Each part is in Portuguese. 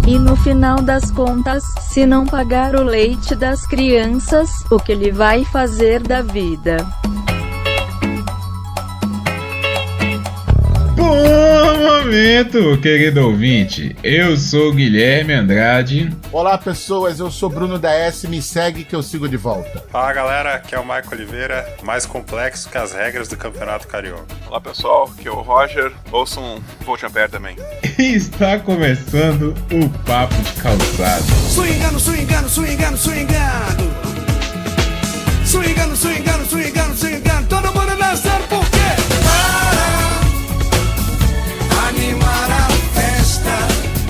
E no final das contas, se não pagar o leite das crianças, o que ele vai fazer da vida? Bom momento, querido ouvinte. Eu sou o Guilherme Andrade. Olá, pessoas. Eu sou Bruno da S. Me segue que eu sigo de volta. Fala, galera. Aqui é o Maico Oliveira. Mais complexo que as regras do Campeonato Carioca. Olá, pessoal. Aqui é o Roger. Ouçam Volt Ampere também. E está começando o Papo de Calçado. Swingando, swingando, swingando, swingando. Swingando, swingando, swingando, swingando. Todo mundo dançando por quê? Para animar a festa.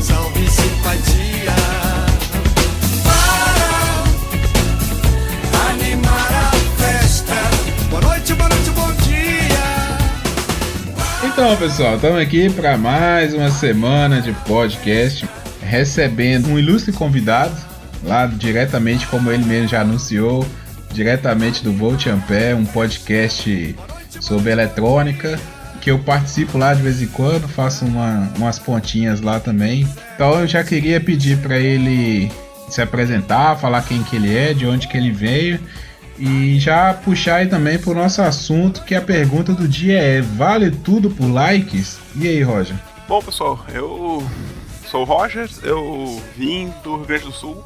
Salve simpatia. Para animar a festa. Boa noite, bom dia. Então, pessoal, estamos aqui para mais uma semana de podcast, recebendo um ilustre convidado, lá diretamente, como ele mesmo já anunciou, diretamente do Volt Ampere, um podcast sobre eletrônica, que eu participo lá de vez em quando, faço umas pontinhas lá também. Então eu já queria pedir para ele se apresentar, falar quem que ele é, de onde que ele veio, e já puxar aí também pro nosso assunto, que a pergunta do dia é: vale tudo por likes? E aí, Roger? Bom, pessoal, eu sou o Roger, eu vim do Rio Grande do Sul,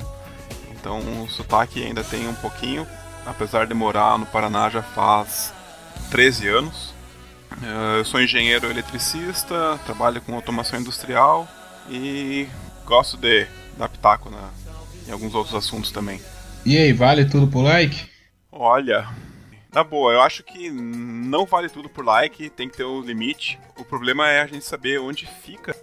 então o sotaque ainda tem um pouquinho, apesar de morar no Paraná já faz 13 anos. Eu sou engenheiro eletricista, trabalho com automação industrial e gosto de dar pitaco em alguns outros assuntos também. E aí, vale tudo por like? Olha, na boa, eu acho que não vale tudo por like, tem que ter um limite. O problema é a gente saber onde fica.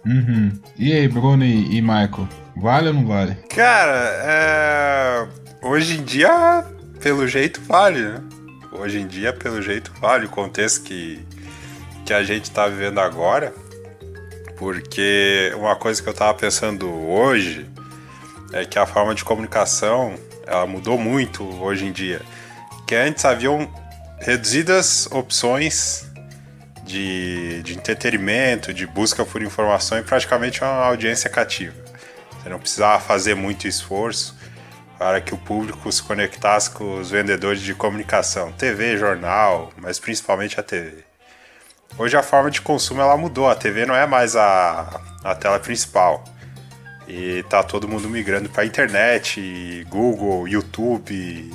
E aí, Bruno e Michael, vale ou não vale? Cara, hoje em dia, pelo jeito, vale, né? Hoje em dia, pelo jeito, vale o contexto que a gente tá vivendo agora. Porque uma coisa que eu tava pensando hoje é que a forma de comunicação, ela mudou muito hoje em dia. Que antes haviam reduzidas opções de entretenimento, de busca por informação e praticamente uma audiência cativa. Você não precisava fazer muito esforço para que o público se conectasse com os vendedores de comunicação, TV, jornal, mas principalmente a TV. Hoje a forma de consumo ela mudou, a TV não é mais a tela principal. E tá todo mundo migrando para a internet, Google, YouTube,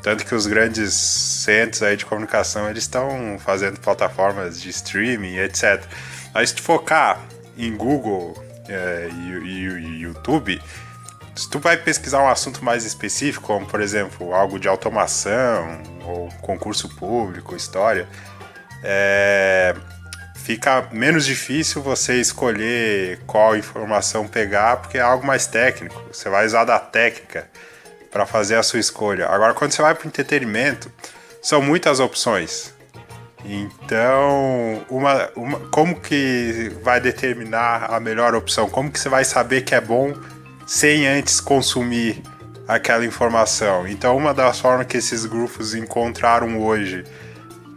tanto que os grandes centros aí de comunicação eles estão fazendo plataformas de streaming, etc. Mas se tu focar em Google e YouTube, se tu vai pesquisar um assunto mais específico, como por exemplo algo de automação ou concurso público, história, fica menos difícil você escolher qual informação pegar, porque é algo mais técnico. Você vai usar da técnica para fazer a sua escolha. Agora, quando você vai para o entretenimento, são muitas opções. Então, como que vai determinar a melhor opção? Como que você vai saber que é bom sem antes consumir aquela informação? Então, uma das formas que esses grupos encontraram hoje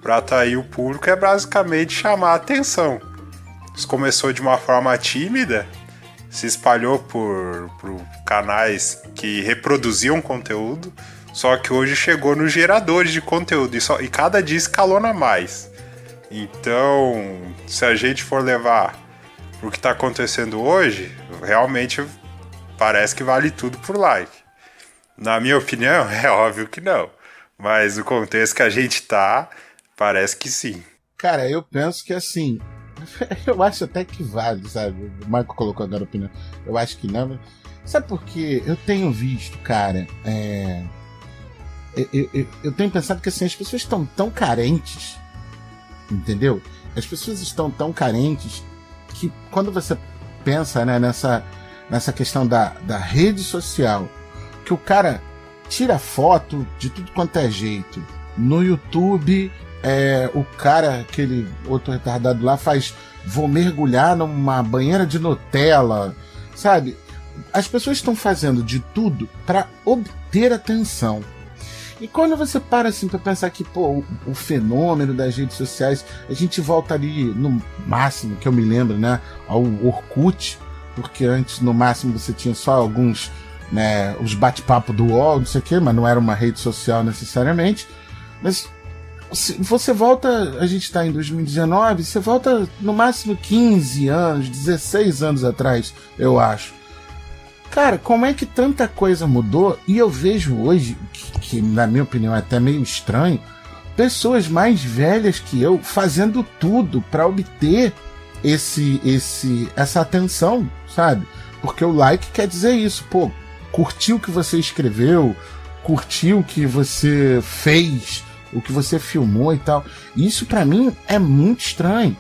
para atrair o público é basicamente chamar a atenção. Isso começou de uma forma tímida, se espalhou por canais que reproduziam conteúdo, só que hoje chegou nos geradores de conteúdo e cada dia escalona mais. Então, se a gente for levar o que está acontecendo hoje, realmente parece que vale tudo por like. Na minha opinião, é óbvio que não, mas o contexto que a gente tá, parece que sim. Cara, eu penso que assim, eu acho até que vale, sabe? O Michael colocou agora a opinião. Eu acho que não. Sabe por quê? Eu tenho visto, cara, eu tenho pensado que assim, as pessoas estão tão carentes, entendeu? As pessoas estão tão carentes que quando você pensa, né, nessa questão da rede social, que o cara tira foto de tudo quanto é jeito. No YouTube, o cara, aquele outro retardado lá, vou mergulhar numa banheira de Nutella, sabe? As pessoas estão fazendo de tudo para obter atenção. E quando você para assim para pensar que, pô, o fenômeno das redes sociais, a gente volta ali no máximo que eu me lembro, né, ao Orkut, porque antes, no máximo, você tinha só alguns, né, os bate-papo do UOL, não sei o quê, mas não era uma rede social necessariamente. Mas você volta, a gente está em 2019, você volta no máximo 15 anos, 16 anos atrás, eu acho. Cara, como é que tanta coisa mudou? E eu vejo hoje, que na minha opinião é até meio estranho, pessoas mais velhas que eu fazendo tudo para obter essa atenção, sabe? Porque o like quer dizer isso, pô, curtiu o que você escreveu, curtiu o que você fez, o que você filmou e tal. Isso pra mim é muito estranho.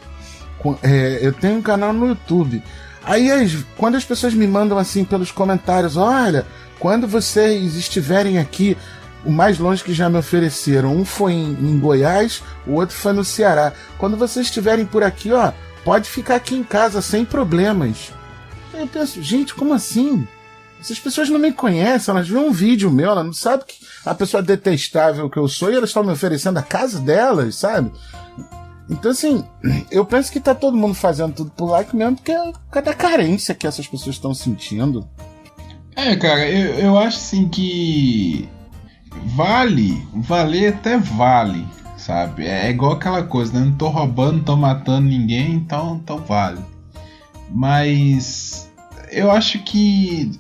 Eu tenho um canal no YouTube. Aí, quando as pessoas me mandam assim pelos comentários, olha, quando vocês estiverem aqui, o mais longe que já me ofereceram, um foi em Goiás, o outro foi no Ceará. Quando vocês estiverem por aqui, ó, pode ficar aqui em casa sem problemas. Aí eu penso, gente, como assim? Essas pessoas não me conhecem, elas viram um vídeo meu, elas não sabem que a pessoa detestável que eu sou e elas estão me oferecendo a casa delas, sabe? Então, assim, eu penso que tá todo mundo fazendo tudo por like mesmo, porque é por causa da carência que essas pessoas estão sentindo. Cara, eu acho assim que valer até vale, sabe? É igual aquela coisa, né? Não tô roubando, não tô matando ninguém, então vale. Mas eu acho que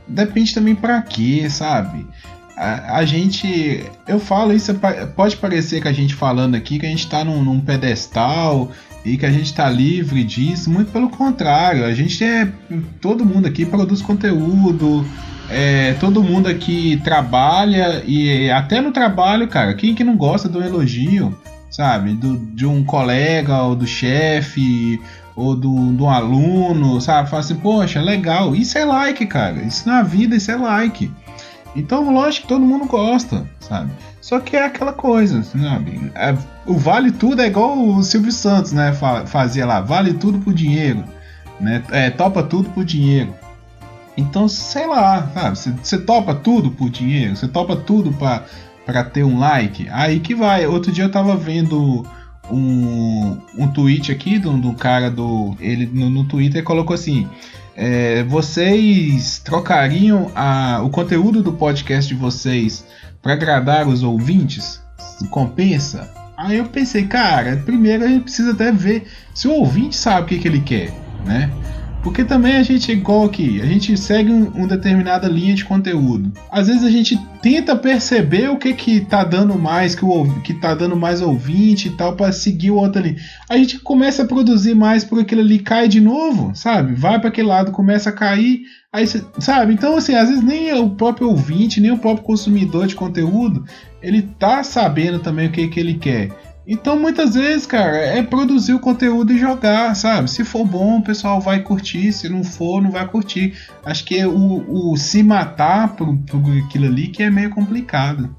depende também pra quê, sabe? A gente, eu falo isso, pode parecer que a gente falando aqui que a gente tá num pedestal e que a gente tá livre disso, muito pelo contrário, a gente todo mundo aqui produz conteúdo, todo mundo aqui trabalha, e até no trabalho, cara, quem que não gosta de um elogio, sabe, de um colega ou do chefe ou do aluno, sabe, fala assim, poxa, legal, isso é like, cara, isso na vida, isso é like. Então, lógico que todo mundo gosta, sabe? Só que é aquela coisa, sabe? O vale tudo é igual o Silvio Santos, né? Fazia lá, vale tudo por dinheiro, né? Topa tudo por dinheiro. Então, sei lá, sabe? Você topa tudo por dinheiro? Você topa tudo pra ter um like? Aí que vai. Outro dia eu tava vendo um tweet aqui do cara ele no Twitter colocou assim: vocês trocariam o conteúdo do podcast de vocês para agradar os ouvintes? Compensa? Aí eu pensei, cara, primeiro a gente precisa até ver se o ouvinte sabe o que ele quer, né? Porque também a gente, igual aqui, a gente segue uma determinada linha de conteúdo. Às vezes a gente tenta perceber o que tá dando mais, que tá dando mais ouvinte e tal, para seguir o outro ali. A gente começa a produzir mais por aquilo ali, cai de novo, sabe? Vai para aquele lado, começa a cair, aí sabe? Então, assim, às vezes nem o próprio ouvinte, nem o próprio consumidor de conteúdo, ele tá sabendo também o que ele quer. Então, muitas vezes, cara, é produzir o conteúdo e jogar, sabe? Se for bom, o pessoal vai curtir. Se não for, não vai curtir. Acho que é o se matar por aquilo ali que é meio complicado.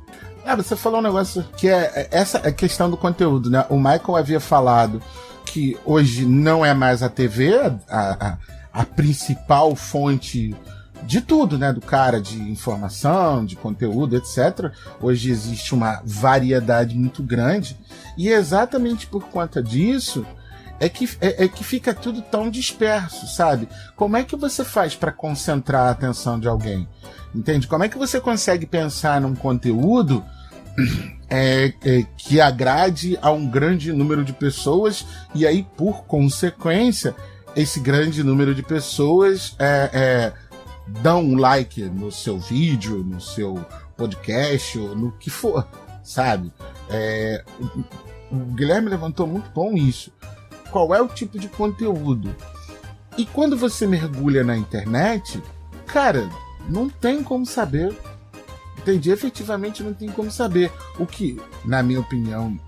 Você falou um negócio que essa questão do conteúdo, né? O Michael havia falado que hoje não é mais a TV a principal fonte de tudo, né, do cara, de informação, de conteúdo, etc. Hoje existe uma variedade muito grande, e exatamente por conta disso é que fica tudo tão disperso, sabe? Como é que você faz para concentrar a atenção de alguém? Entende? Como é que você consegue pensar num conteúdo que agrade a um grande número de pessoas, e aí, por consequência, esse grande número de pessoas dão um like no seu vídeo, no seu podcast, ou no que for, sabe? O Guilherme levantou muito bom isso. Qual é o tipo de conteúdo? E quando você mergulha na internet, cara, não tem como saber. Entendi, efetivamente não tem como saber. O que, na minha opinião,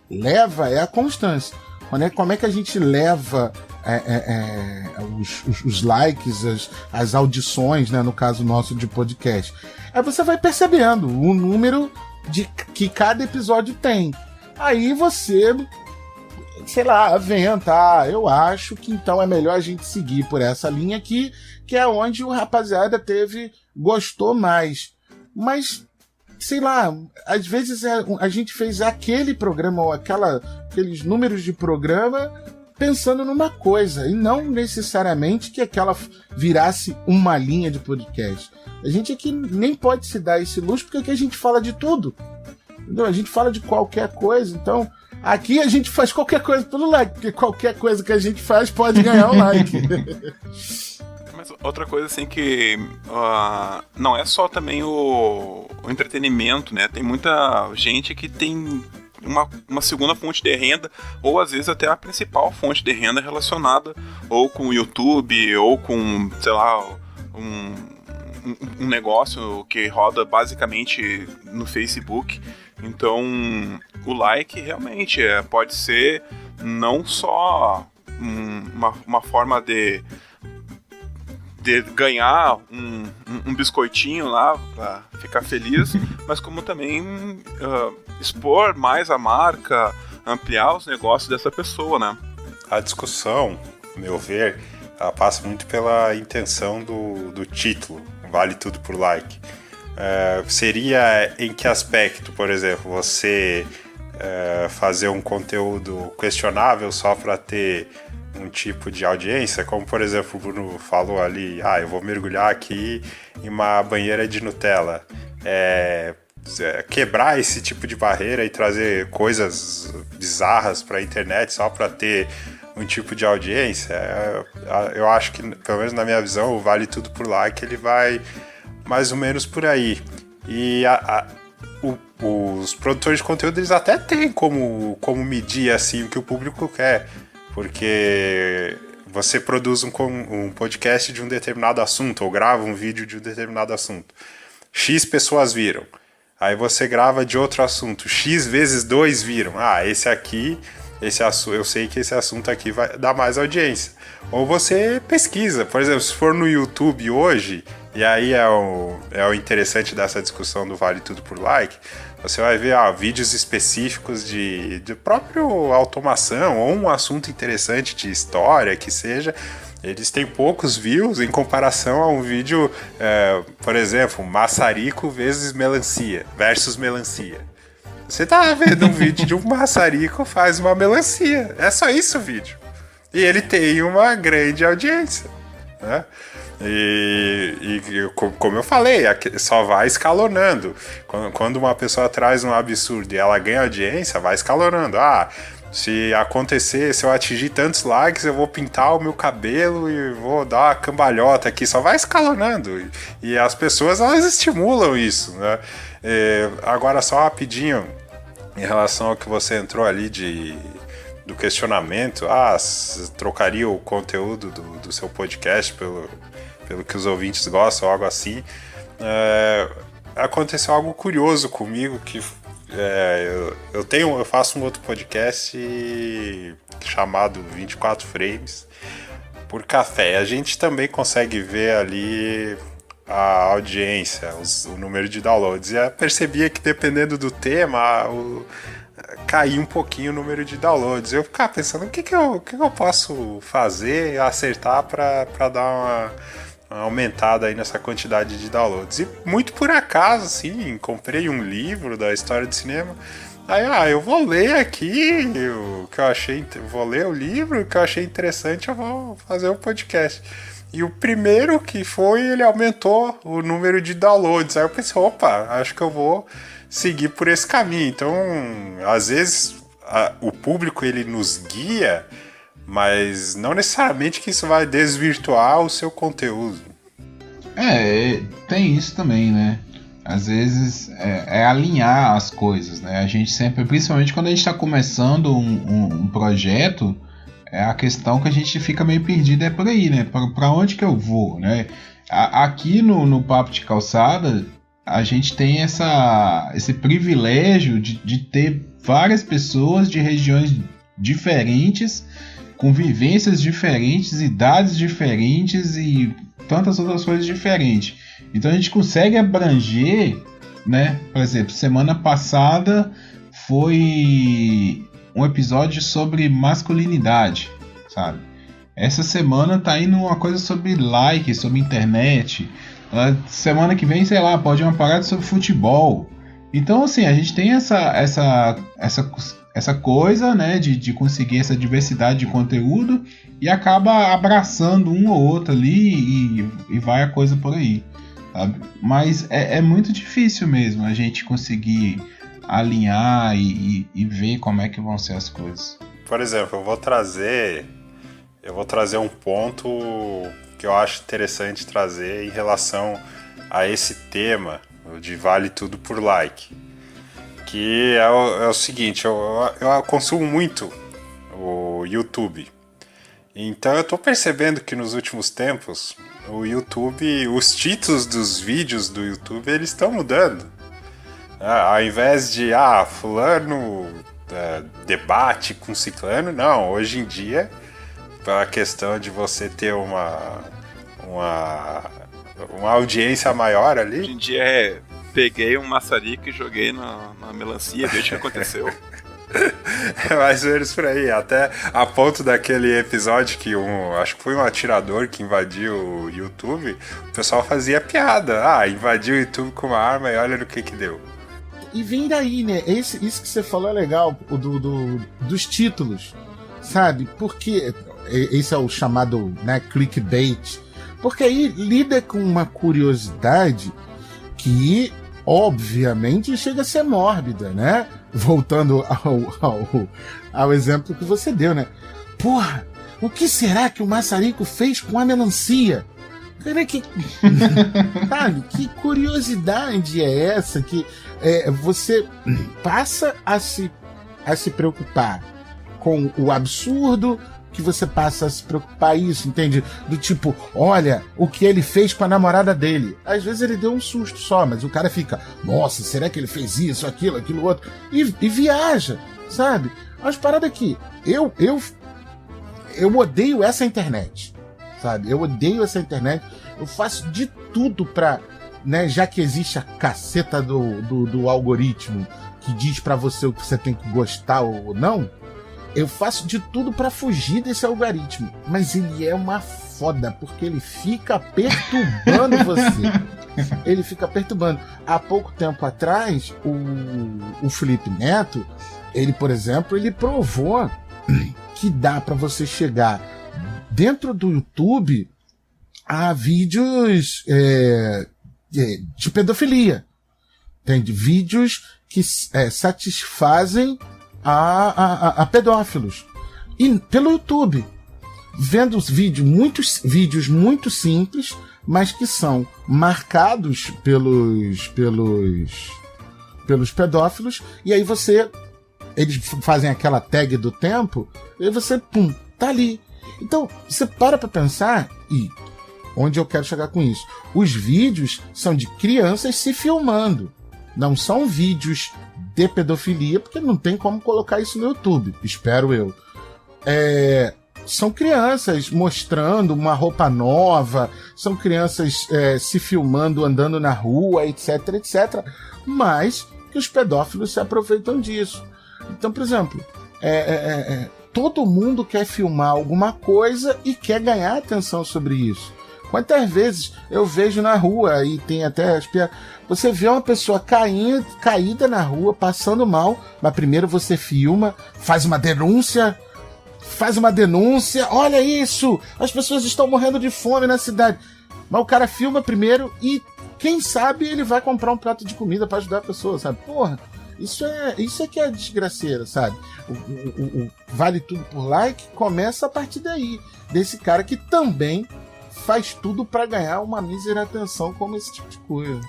leva é a constância. Como é que a gente leva os likes, as audições, né, no caso nosso de podcast? Você vai percebendo o número que cada episódio tem. Aí você, sei lá, aventa. Eu acho que então é melhor a gente seguir por essa linha aqui, que é onde o rapaziada gostou mais. Mas, sei lá, às vezes a gente fez aquele programa ou aqueles números de programa pensando numa coisa, e não necessariamente que aquela virasse uma linha de podcast. A gente aqui nem pode se dar esse luxo, porque aqui a gente fala de tudo. Entendeu? A gente fala de qualquer coisa, então aqui a gente faz qualquer coisa pelo like, porque qualquer coisa que a gente faz pode ganhar um like. Mas outra coisa assim que não é só também o entretenimento, né? Tem muita gente que tem uma segunda fonte de renda, ou às vezes até a principal fonte de renda relacionada ou com o YouTube, ou com, sei lá, um negócio que roda basicamente no Facebook. Então o like realmente pode ser não só uma forma de ganhar um biscoitinho lá pra ficar feliz, mas como também expor mais a marca, ampliar os negócios dessa pessoa, né? A discussão, a meu ver, ela passa muito pela intenção do título, vale tudo por like. Seria em que aspecto, por exemplo, você fazer um conteúdo questionável só para ter um tipo de audiência, como por exemplo o Bruno falou ali, eu vou mergulhar aqui em uma banheira de Nutella. Quebrar esse tipo de barreira e trazer coisas bizarras para a internet só para ter um tipo de audiência, eu acho que, pelo menos na minha visão, o Vale Tudo por Like, ele vai mais ou menos por aí. E os produtores de conteúdo, eles até têm como medir assim o que o público quer, porque você produz um podcast de um determinado assunto, ou grava um vídeo de um determinado assunto. X pessoas viram. Aí você grava de outro assunto. X vezes 2 viram. Esse aqui, eu sei que esse assunto aqui vai dar mais audiência. Ou você pesquisa. Por exemplo, se for no YouTube hoje, e aí é o interessante dessa discussão do Vale Tudo por Like, você vai ver vídeos específicos de próprio automação, ou um assunto interessante de história, que seja. Eles têm poucos views em comparação a um vídeo, por exemplo, maçarico versus melancia. Você tá vendo um vídeo de um maçarico faz uma melancia. É só isso o vídeo. E ele tem uma grande audiência, né? E como eu falei, só vai escalonando. Quando uma pessoa traz um absurdo e ela ganha audiência, vai escalonando. Se eu atingir tantos likes, eu vou pintar o meu cabelo e vou dar uma cambalhota aqui. Só vai escalonando. E as pessoas, elas estimulam isso, né? Agora, só rapidinho, em relação ao que você entrou ali do questionamento. Você trocaria o conteúdo do seu podcast pelo que os ouvintes gostam, algo assim. Aconteceu algo curioso comigo, que eu faço um outro podcast chamado 24 Frames por Café. A gente também consegue ver ali a audiência, o número de downloads. E eu percebia que, dependendo do tema, caía um pouquinho o número de downloads. Eu ficava pensando, o que eu posso fazer, acertar para dar uma aumentada aí nessa quantidade de downloads. E muito por acaso, assim, comprei um livro da história do cinema. Aí, eu vou ler aqui o que eu achei, vou ler o livro, o que eu achei interessante, eu vou fazer um podcast. E o primeiro que foi, ele aumentou o número de downloads. Aí eu pensei, acho que eu vou seguir por esse caminho. Então, às vezes, o público, ele nos guia, mas não necessariamente que isso vai desvirtuar o seu conteúdo. Tem isso também, né? Às vezes é alinhar as coisas, né? A gente sempre, principalmente quando a gente está começando um projeto, a questão que a gente fica meio perdido é por aí, né? Para onde que eu vou, né? Aqui no Papo de Calçada, a gente tem esse privilégio de ter várias pessoas de regiões diferentes, com vivências diferentes, idades diferentes e tantas outras coisas diferentes. Então a gente consegue abranger, né? Por exemplo, semana passada foi um episódio sobre masculinidade, sabe? Essa semana tá indo uma coisa sobre like, sobre internet. Semana que vem, sei lá, pode ir uma parada sobre futebol. Então, assim, a gente tem essa essa coisa, né, de conseguir essa diversidade de conteúdo e acaba abraçando um ou outro ali e vai a coisa por aí, sabe? Mas é muito difícil mesmo a gente conseguir alinhar e ver como é que vão ser as coisas. Por exemplo, eu vou trazer um ponto que eu acho interessante trazer em relação a esse tema de vale tudo por like. Que é o seguinte, eu consumo muito o YouTube. Então eu tô percebendo que nos últimos tempos o YouTube, os títulos dos vídeos do YouTube, eles estão mudando. Ao invés de fulano debate com ciclano, não, hoje em dia a questão de você ter uma audiência maior ali. Hoje em dia peguei um maçarico e joguei na melancia, veja o que aconteceu. É mais ou menos por aí, até a ponto daquele episódio que acho que foi um atirador que invadiu o YouTube, o pessoal fazia piada, invadiu o YouTube com uma arma e olha no que deu. E vem daí, né? Isso que você falou é legal, dos títulos, sabe? Porque esse é o chamado, né, clickbait. Porque aí lida com uma curiosidade que, obviamente, chega a ser mórbida, né? Voltando ao exemplo que você deu, né? Porra, o que será que o maçarico fez com a melancia? Cara, sabe, que curiosidade é essa que você passa a se preocupar com o absurdo, que você passa a se preocupar isso, entende? Do tipo, olha, o que ele fez com a namorada dele. Às vezes ele deu um susto só, mas o cara fica, nossa, será que ele fez isso, aquilo outro? E viaja, sabe? As paradas aqui, eu odeio essa internet, sabe? Eu odeio essa internet, eu faço de tudo pra, né, já que existe a caceta do algoritmo que diz pra você o que você tem que gostar ou não, eu faço de tudo pra fugir desse algoritmo. Mas ele é uma foda, porque ele fica perturbando você. Ele fica perturbando. Há pouco tempo atrás, o Felipe Neto, ele, por exemplo, ele provou que dá pra você chegar dentro do YouTube a vídeos de pedofilia. Entende? Vídeos que satisfazem a pedófilos. E pelo YouTube, vendo os vídeos muito simples, mas que são marcados pelos pedófilos, e aí eles fazem aquela tag do tempo, e aí você, tá ali. Então, você para pra pensar, e onde eu quero chegar com isso? Os vídeos são de crianças se filmando, não são vídeos de pedofilia, porque não tem como colocar isso no YouTube, espero eu. São crianças mostrando uma roupa nova, são crianças se filmando, andando na rua, etc, etc, mas que os pedófilos se aproveitam disso. Então, por exemplo, todo mundo quer filmar alguma coisa e quer ganhar atenção sobre isso. Quantas vezes eu vejo na rua, e tem até você vê uma pessoa caída na rua, passando mal, mas primeiro você filma, faz uma denúncia, olha isso, as pessoas estão morrendo de fome na cidade. Mas o cara filma primeiro e, quem sabe, ele vai comprar um prato de comida para ajudar a pessoa, sabe? Porra, isso é que é desgraceira, sabe? O vale tudo por like começa a partir daí, desse cara que também faz tudo para ganhar uma mísera atenção como esse tipo de coisa.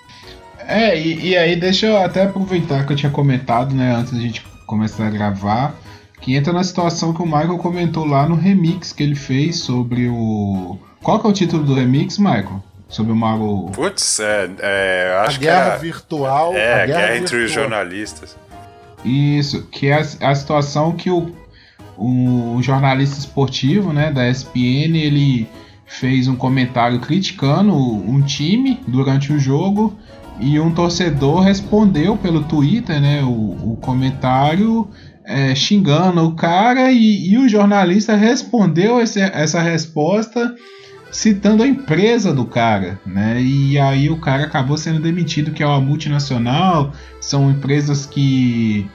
E aí deixa eu até aproveitar que eu tinha comentado, né, antes da gente começar a gravar, que entra na situação que o Michael comentou lá no remix que ele fez sobre o... Qual que é o título do remix, Michael? Sobre o Mago... Putz, a acho que guerra virtual. A guerra entre os jornalistas. Isso, que é a situação que o jornalista esportivo, né, da ESPN, ele fez um comentário criticando um time durante o jogo e um torcedor respondeu pelo Twitter, né, o comentário xingando o cara e o jornalista respondeu essa resposta citando a empresa do cara, né, e aí o cara acabou sendo demitido, que é uma multinacional, são empresas que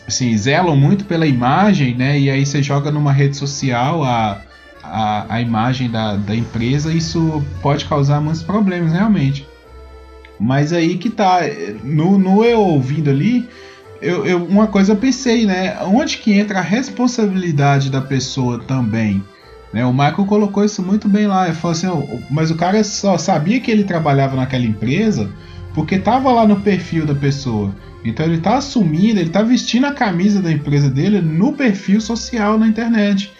assim, zelam muito pela imagem, né? E aí você joga numa rede social a imagem da empresa, isso pode causar muitos problemas, realmente. Mas aí que tá, no eu ouvindo ali, uma coisa eu pensei, né? Onde que entra a responsabilidade da pessoa também? Né? O Michael colocou isso muito bem lá. Ele falou assim, mas o cara só sabia que ele trabalhava naquela empresa porque tava lá no perfil da pessoa. Então ele tá assumindo, ele tá vestindo a camisa da empresa dele no perfil social na internet.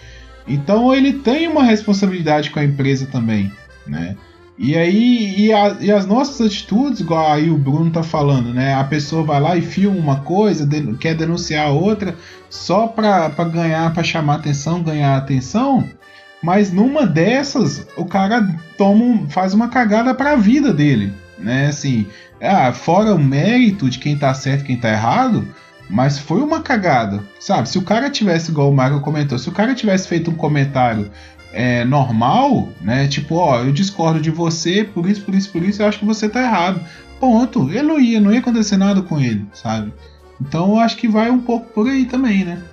Então ele tem uma responsabilidade com a empresa também, né? E aí, e as nossas atitudes, igual aí o Bruno tá falando, né? A pessoa vai lá e filma uma coisa, quer denunciar a outra só pra ganhar, pra chamar atenção, ganhar atenção. Mas numa dessas, o cara faz uma cagada pra vida dele, né? Assim, fora o mérito de quem tá certo e quem tá errado, mas foi uma cagada, sabe? Se o cara tivesse, igual o Michael comentou, se o cara tivesse feito um comentário normal, né? Tipo, eu discordo de você, por isso, eu acho que você tá errado. Ponto. Ele não ia acontecer nada com ele, sabe? Então eu acho que vai um pouco por aí também, né?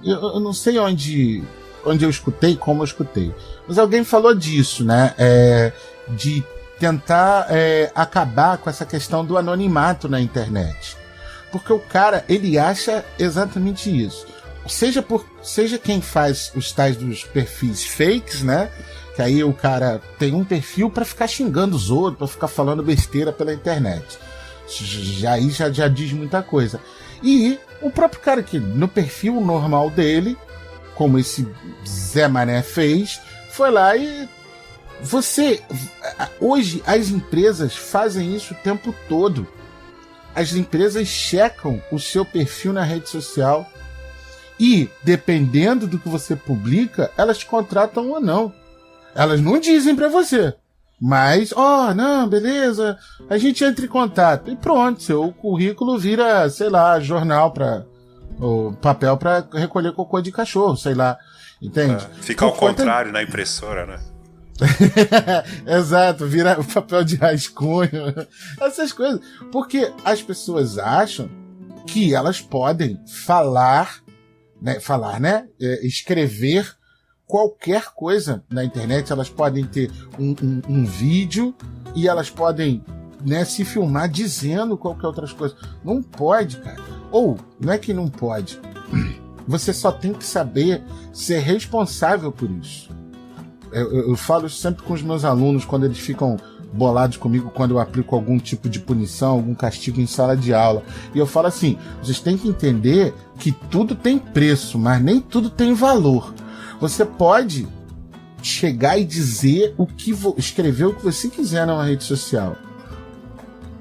Eu não sei onde eu escutei, como eu escutei, mas alguém falou disso, né? De tentar acabar com essa questão do anonimato na internet. Porque o cara, ele acha exatamente isso. Seja quem faz os tais dos perfis fakes, né? Que aí o cara tem um perfil para ficar xingando os outros, para ficar falando besteira pela internet. Aí já diz muita coisa. E o próprio cara que no perfil normal dele, como esse Zé Mané fez, foi lá e hoje as empresas fazem isso o tempo todo. As empresas checam o seu perfil na rede social e, dependendo do que você publica, elas te contratam ou não. Elas não dizem pra você, mas, não, beleza, a gente entra em contato. E pronto, seu currículo vira, sei lá, jornal ou papel pra recolher cocô de cachorro, sei lá. Entende? Fica ao contrário na impressora, né? Exato, vira papel de rascunho, essas coisas. Porque as pessoas acham que elas podem falar, né? Escrever qualquer coisa na internet. Elas podem ter um vídeo e elas podem, né, se filmar dizendo qualquer outras coisas. Não pode, cara. Ou, não é que não pode. Você só tem que saber ser responsável por isso. Eu falo isso sempre com os meus alunos quando eles ficam bolados comigo, quando eu aplico algum tipo de punição, algum castigo em sala de aula. E eu falo assim, vocês têm que entender que tudo tem preço, mas nem tudo tem valor. Você pode chegar e dizer escrever o que você quiser numa rede social,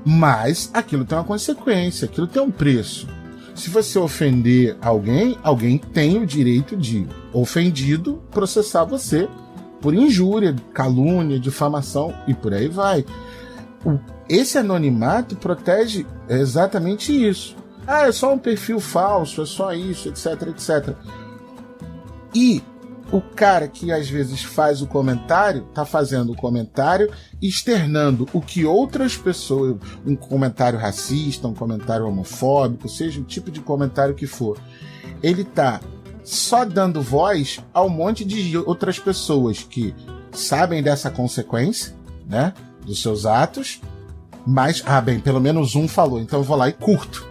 mas aquilo tem uma consequência, aquilo tem um preço. Se você ofender alguém tem o direito de, ofendido, processar você por injúria, calúnia, difamação e por aí vai. Esse anonimato protege exatamente isso. É só um perfil falso, é só isso, etc, etc. E o cara que às vezes faz o comentário, tá fazendo o comentário externando o que outras pessoas, um comentário racista, um comentário homofóbico, seja o tipo de comentário que for, ele tá só dando voz a um monte de outras pessoas que sabem dessa consequência, né, dos seus atos, mas, pelo menos um falou, então eu vou lá e curto.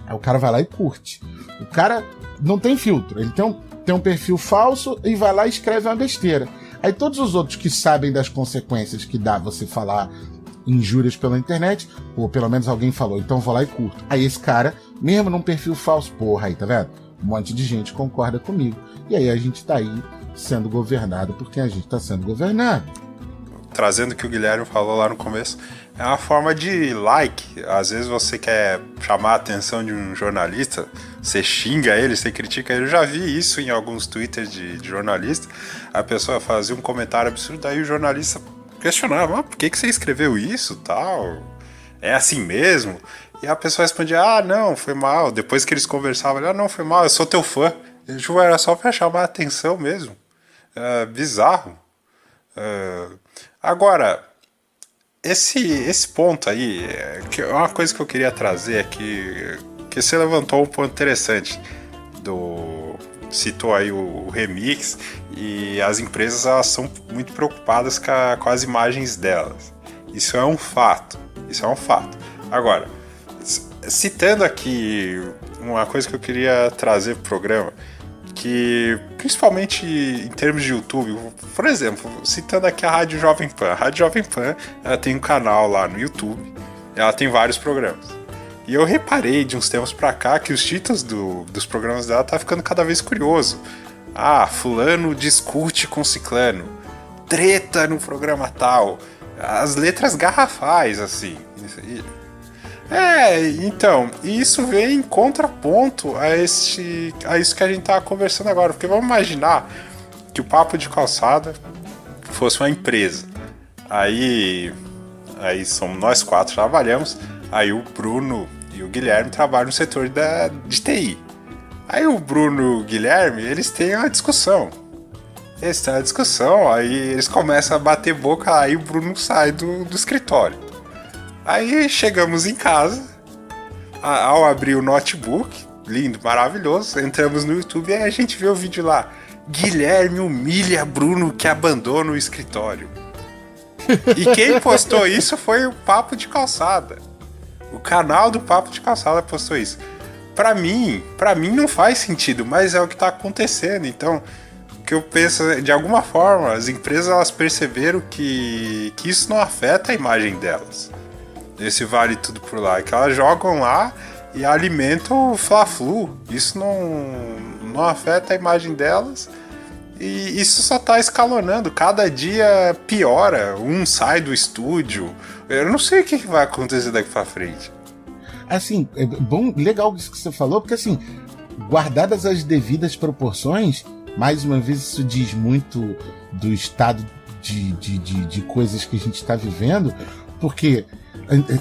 Aí o cara vai lá e curte. O cara não tem filtro, ele tem um perfil falso e vai lá e escreve uma besteira. Aí todos os outros que sabem das consequências que dá você falar injúrias pela internet, ou pelo menos alguém falou, então eu vou lá e curto. Aí esse cara, mesmo num perfil falso, porra, aí, tá vendo? Um monte de gente concorda comigo. E aí a gente tá aí sendo governado por quem a gente tá sendo governado. Trazendo o que o Guilherme falou lá no começo, é uma forma de like. Às vezes você quer chamar a atenção de um jornalista, você xinga ele, você critica ele. Eu já vi isso em alguns twitters de jornalista. A pessoa fazia um comentário absurdo, aí o jornalista questionava, por que você escreveu isso, tal? É assim mesmo? E a pessoa respondia, não, foi mal. Depois que eles conversavam, não, foi mal, eu sou teu fã. Era só pra chamar a atenção mesmo. Bizarro. Agora, esse ponto aí, é uma coisa que eu queria trazer aqui, Porque você levantou um ponto interessante. Citou aí o remix, e as empresas elas são muito preocupadas com as imagens delas. Isso é um fato. Agora, citando aqui uma coisa que eu queria trazer pro programa, que principalmente em termos de YouTube, por exemplo, citando aqui a Rádio Jovem Pan. A Rádio Jovem Pan, ela tem um canal lá no YouTube, ela tem vários programas. E eu reparei de uns tempos pra cá que os títulos dos programas dela tá ficando cada vez curioso. Fulano discute com ciclano, treta no programa tal, as letras garrafais, assim. Então, isso vem em contraponto a isso que a gente tá conversando agora. Porque vamos imaginar que o Papo de Calçada fosse uma empresa. Aí somos nós 4 trabalhamos, aí o Bruno e o Guilherme trabalham no setor de TI. Aí o Bruno e o Guilherme, eles têm uma discussão. Aí eles começam a bater boca, aí o Bruno sai do escritório. Aí chegamos em casa, ao abrir o notebook, lindo, maravilhoso, entramos no YouTube e a gente vê o vídeo lá. Guilherme humilha Bruno que abandona o escritório. E quem postou isso foi o Papo de Calçada. O canal do Papo de Calçada postou isso. Pra mim não faz sentido, mas é o que tá acontecendo. Então, o que eu penso, de alguma forma, as empresas elas perceberam que isso não afeta a imagem delas. Esse vale tudo por lá. Que elas jogam lá e alimentam o Fla-Flu. Isso não afeta a imagem delas. E isso só tá escalonando. Cada dia piora. Um sai do estúdio. Eu não sei o que vai acontecer daqui pra frente. Assim, é bom, legal isso que você falou, porque assim, guardadas as devidas proporções, mais uma vez isso diz muito do estado de coisas que a gente está vivendo, porque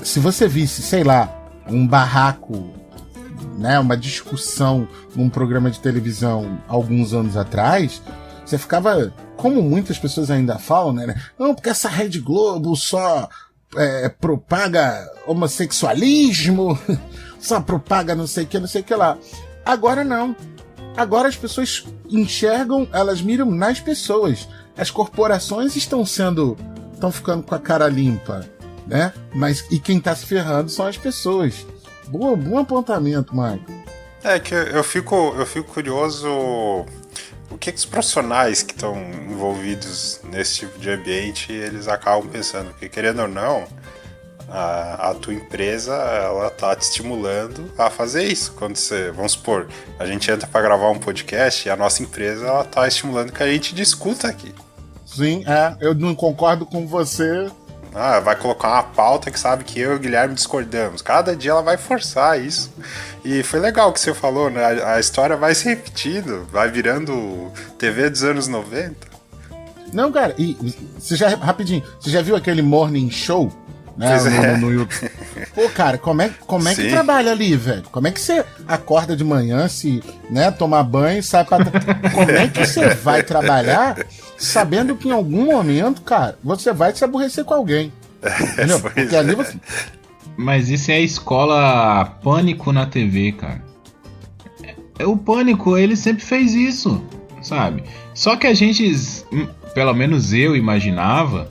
se você visse, sei lá, um barraco, né, uma discussão num programa de televisão alguns anos atrás, você ficava, como muitas pessoas ainda falam, né? Não, porque essa Rede Globo só propaga homossexualismo, só propaga não sei o que lá. Agora não. Agora as pessoas enxergam, elas miram nas pessoas. As corporações estão ficando com a cara limpa, né? Mas e quem tá se ferrando são as pessoas. Bom apontamento, Mike. É que eu fico curioso o que os profissionais que estão envolvidos nesse tipo de ambiente eles acabam pensando, porque querendo ou não, a tua empresa ela tá te estimulando a fazer isso. Quando você, vamos supor, a gente entra para gravar um podcast e a nossa empresa ela tá estimulando que a gente discuta aqui. Sim, eu não concordo com você. Vai colocar uma pauta que sabe que eu e o Guilherme discordamos. Cada dia ela vai forçar isso. E foi legal o que você falou, né? A história vai se repetindo, vai virando TV dos anos 90. Não, cara, e rapidinho, você já viu aquele Morning Show? Né, no YouTube? Pô, cara, como é que trabalha ali, velho? Como é que você acorda de manhã, né, tomar banho, sai pra... Como é que você vai trabalhar sabendo que em algum momento, cara, você vai se aborrecer com alguém? Entendeu? Porque ali você... Mas isso é a escola Pânico na TV, cara. O Pânico, ele sempre fez isso, sabe? Só que a gente, pelo menos eu imaginava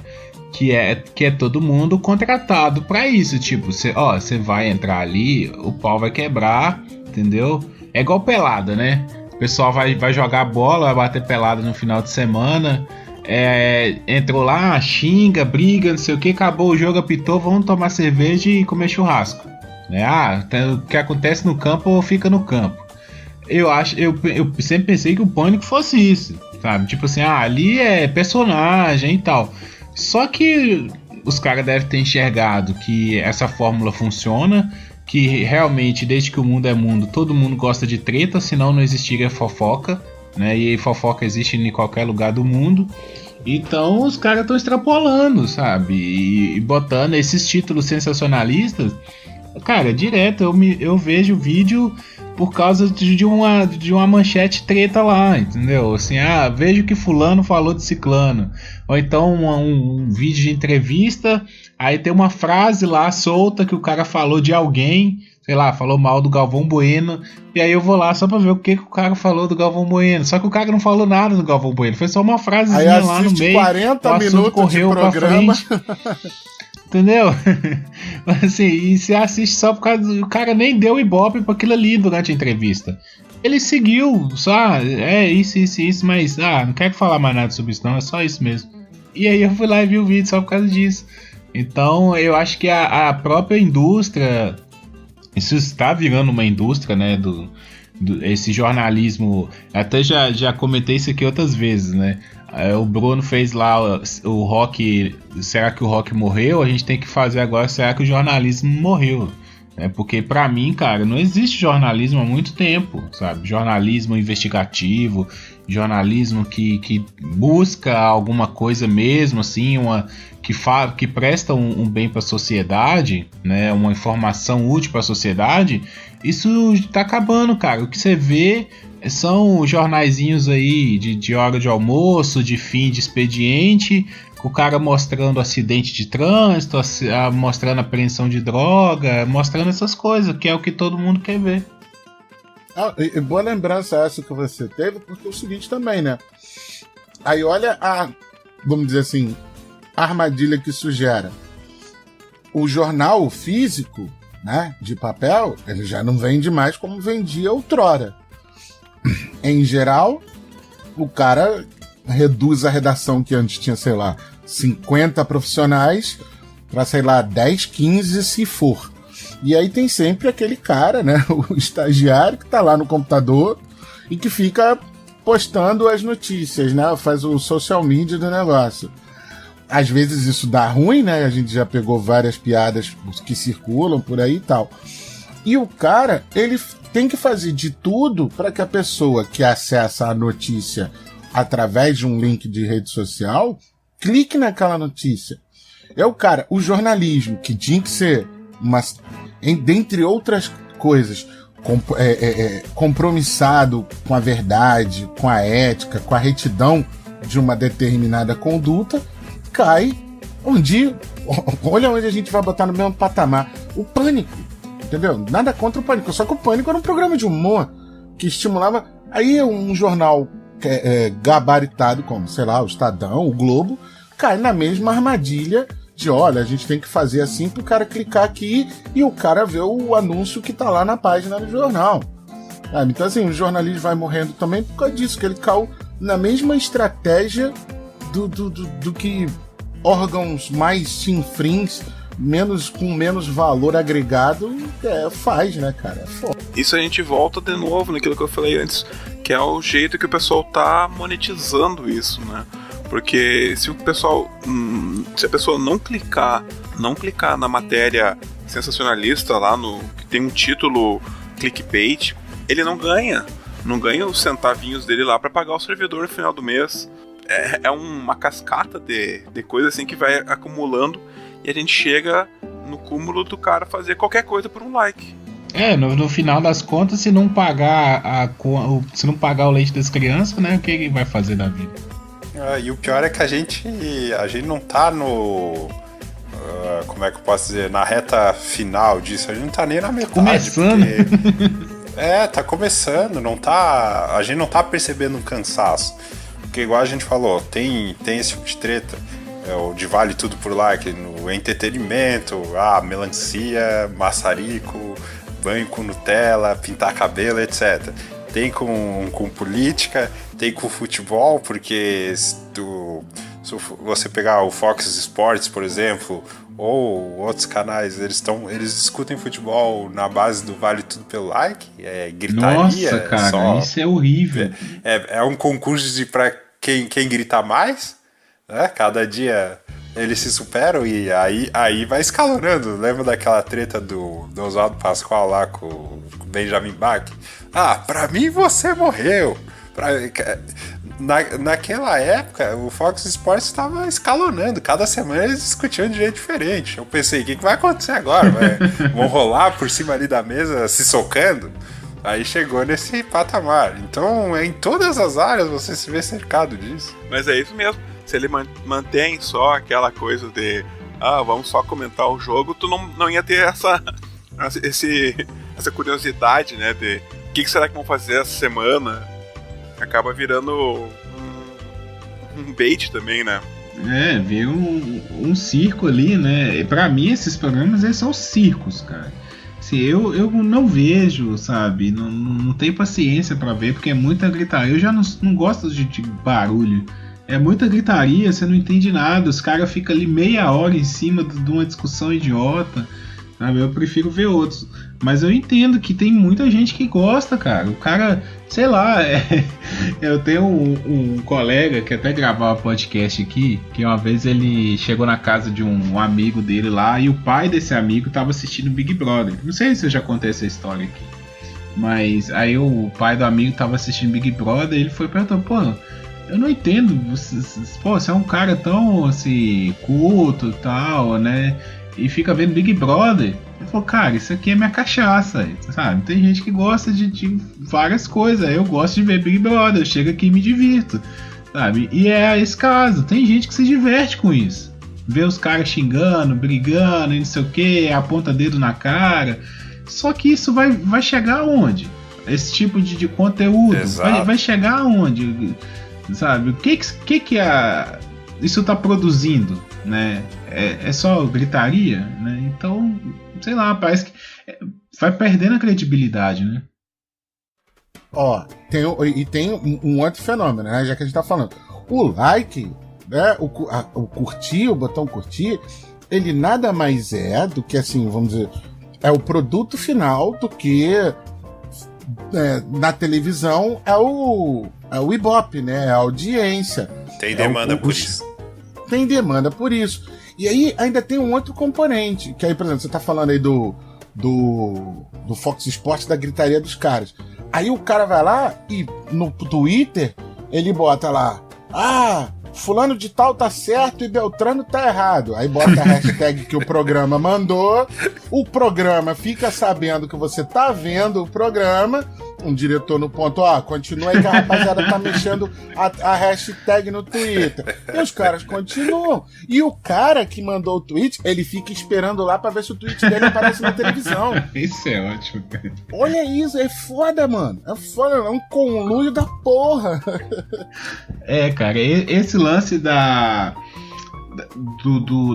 que é todo mundo contratado pra isso. Tipo, você vai entrar ali, o pau vai quebrar, entendeu? É igual pelada, né? O pessoal vai jogar bola, vai bater pelada no final de semana. Entrou lá, xinga, briga, não sei o que, acabou o jogo, apitou, vamos tomar cerveja e comer churrasco, né? O que acontece no campo fica no campo. Eu sempre pensei que o Pânico fosse isso, sabe? Tipo assim, ali é personagem e tal. Só que os caras devem ter enxergado que essa fórmula funciona, que realmente, desde que o mundo é mundo, todo mundo gosta de treta, senão não existiria fofoca, né? E fofoca existe em qualquer lugar do mundo. Então os caras estão extrapolando, sabe? E botando esses títulos sensacionalistas. Cara, direto eu vejo o vídeo por causa de uma manchete treta lá, entendeu? Assim, vejo que fulano falou de ciclano. Ou então um vídeo de entrevista, aí tem uma frase lá solta que o cara falou de alguém. sei lá, falou mal do Galvão Bueno, e aí eu vou lá só pra ver o que o cara falou do Galvão Bueno. Só que o cara não falou nada do Galvão Bueno, foi só uma frasezinha lá no meio. 40 o assunto minutos correu de programa. pra frente. Entendeu? Assim, e você assiste só por causa do... O cara nem deu ibope pra aquilo ali durante a entrevista. Ele seguiu, só, isso, mas, não quero falar mais nada sobre isso não, é só isso mesmo. E aí eu fui lá e vi o vídeo só por causa disso. Então, eu acho que a própria indústria, isso está virando uma indústria, né, esse jornalismo, até já comentei isso aqui outras vezes, né. O Bruno fez lá o Rock, será que o Rock morreu? A gente tem que fazer agora, será que o jornalismo morreu? Porque pra mim, cara, não existe jornalismo há muito tempo, sabe? Jornalismo investigativo, jornalismo que busca alguma coisa mesmo, assim, que presta um bem pra sociedade, né? Uma informação útil pra sociedade. Isso tá acabando, cara. O que você vê são jornaizinhos aí de hora de almoço, de fim de expediente, com o cara mostrando acidente de trânsito, mostrando apreensão de droga, mostrando essas coisas, que é o que todo mundo quer ver. E boa lembrança essa que você teve, porque é o seguinte também, né? Aí olha vamos dizer assim, a armadilha que isso gera. O jornal físico, né, de papel, ele já não vende mais como vendia outrora. Em geral, o cara reduz a redação que antes tinha, sei lá, 50 profissionais para, sei lá, 10, 15 se for. E aí tem sempre aquele cara, né, o estagiário que tá lá no computador e que fica postando as notícias, né, faz o social media do negócio. Às vezes isso dá ruim, né, a gente já pegou várias piadas que circulam por aí e tal. E o cara, ele tem que fazer de tudo para que a pessoa que acessa a notícia através de um link de rede social clique naquela notícia. O jornalismo, que tinha que ser, dentre outras coisas, compromissado com a verdade, com a ética, com a retidão de uma determinada conduta, cai olha onde a gente vai botar no mesmo patamar. O Pânico. Entendeu? Nada contra o Pânico, só que o Pânico era um programa de humor que estimulava. Aí um jornal gabaritado como, sei lá, o Estadão, o Globo, cai na mesma armadilha de, olha, a gente tem que fazer assim pro cara clicar aqui e o cara vê o anúncio que tá lá na página do jornal. Então assim, o jornalismo vai morrendo também por causa disso, que ele caiu na mesma estratégia do que órgãos mais chinfrins, com menos valor agregado, faz, né, cara? É foda. Isso a gente volta de novo naquilo que eu falei antes, que é o jeito que o pessoal tá monetizando isso, né? Porque se a pessoa não clicar na matéria sensacionalista lá que tem um título clickbait, ele não ganha os centavinhos dele lá para pagar o servidor no final do mês. É uma cascata de coisa assim que vai acumulando. E a gente chega no cúmulo do cara fazer qualquer coisa por um like. No final das contas, se não pagar o leite das crianças, né, o que ele vai fazer da vida? E o pior é que a gente não tá no... como é que eu posso dizer? Na reta final disso. A gente não tá nem na metade. Começando. Tá começando. A gente não tá percebendo um cansaço. Porque igual a gente falou, tem esse tipo de treta. De vale tudo por like, no entretenimento, melancia, maçarico, banho com Nutella, pintar cabelo, etc. Tem com política, tem com futebol, porque se você pegar o Fox Sports, por exemplo, ou outros canais, eles discutem futebol na base do vale tudo pelo like, gritaria. Nossa, cara, isso é horrível. É um concurso pra quem grita mais. Cada dia eles se superam e aí vai escalonando. Lembra daquela treta do Oswaldo Pascoal lá com o Benjamin Bach? Pra mim você morreu. Naquela época o Fox Sports estava escalonando. Cada semana eles discutiam de jeito diferente. Eu pensei, o que vai acontecer agora? Vão rolar por cima ali da mesa se socando? Aí chegou nesse patamar. Então em todas as áreas você se vê cercado disso. Mas é isso mesmo. Se ele mantém só aquela coisa de vamos só comentar o jogo, tu não ia ter essa curiosidade, né, de o que será que vão fazer essa semana, acaba virando um bait também, né? Vira um circo ali, né? Pra mim, esses programas, eles são circos, cara. Assim, eu não vejo, sabe? Não tenho paciência pra ver, porque é muita gritaria. Eu já não gosto de barulho. É muita gritaria, você não entende nada. Os caras ficam ali meia hora em cima de uma discussão idiota, sabe? Eu prefiro ver outros. Mas eu entendo que tem muita gente que gosta, cara. O cara, sei lá, eu tenho um colega que até gravava podcast aqui, que uma vez ele chegou na casa de um amigo dele lá e o pai desse amigo tava assistindo Big Brother. Não sei se eu já contei essa história aqui. Mas aí o pai do amigo tava assistindo Big Brother e ele foi perguntar, pô, eu não entendo, você é um cara tão assim, culto e tal, né? E fica vendo Big Brother. Ele falou, cara, isso aqui é minha cachaça, sabe? Tem gente que gosta de várias coisas. Eu gosto de ver Big Brother, eu chego aqui e me divirto, sabe? E é esse caso, tem gente que se diverte com isso. Vê os caras xingando, brigando, e não sei o que, aponta dedo na cara. Só que isso vai chegar aonde? Esse tipo de conteúdo vai chegar aonde? Sabe? O que isso tá produzindo, né? É só gritaria, né? Então, sei lá, parece que vai perdendo a credibilidade, né? Ó, tem um outro fenômeno, né? Já que a gente tá falando. O like, né? O curtir, o botão curtir, ele nada mais é do que, assim, vamos dizer, é o produto final do que na televisão é o Ibope, né? É a audiência. Tem demanda por isso. Tem demanda por isso. E aí ainda tem um outro componente, que aí, por exemplo, você tá falando aí do Fox Sports, da gritaria dos caras. Aí o cara vai lá e no Twitter ele bota lá, fulano de tal tá certo e Beltrano tá errado. Aí bota a hashtag que o programa mandou, o programa fica sabendo que você tá vendo o programa, um diretor no ponto, continua aí que a rapaziada tá mexendo a hashtag no Twitter. E os caras continuam. E o cara que mandou o tweet, ele fica esperando lá pra ver se o tweet dele aparece na televisão. Isso é ótimo, cara. Olha isso, é foda, mano. É foda, é um conluio da porra. Cara, esse lance da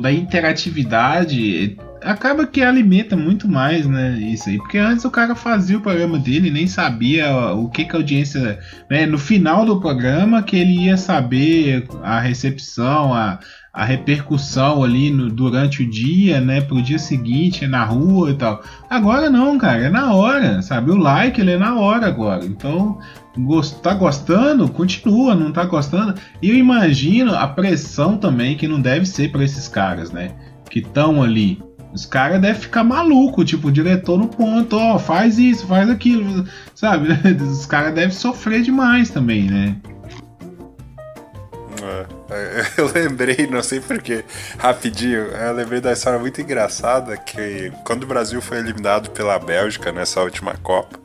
interatividade acaba que alimenta muito mais, né, isso aí, porque antes o cara fazia o programa dele e nem sabia o que a audiência, né, no final do programa que ele ia saber a recepção, a repercussão ali durante o dia, né, pro dia seguinte, na rua e tal. Agora não, cara, é na hora, sabe, o like ele é na hora agora, então tá gostando, continua, não tá gostando, e eu imagino a pressão também que não deve ser para esses caras, né, que estão ali. Os caras devem ficar malucos, tipo, o diretor no ponto, faz isso, faz aquilo, sabe? Os caras devem sofrer demais também, né? Eu lembrei, não sei porquê, rapidinho, eu lembrei da história muito engraçada que quando o Brasil foi eliminado pela Bélgica nessa última Copa,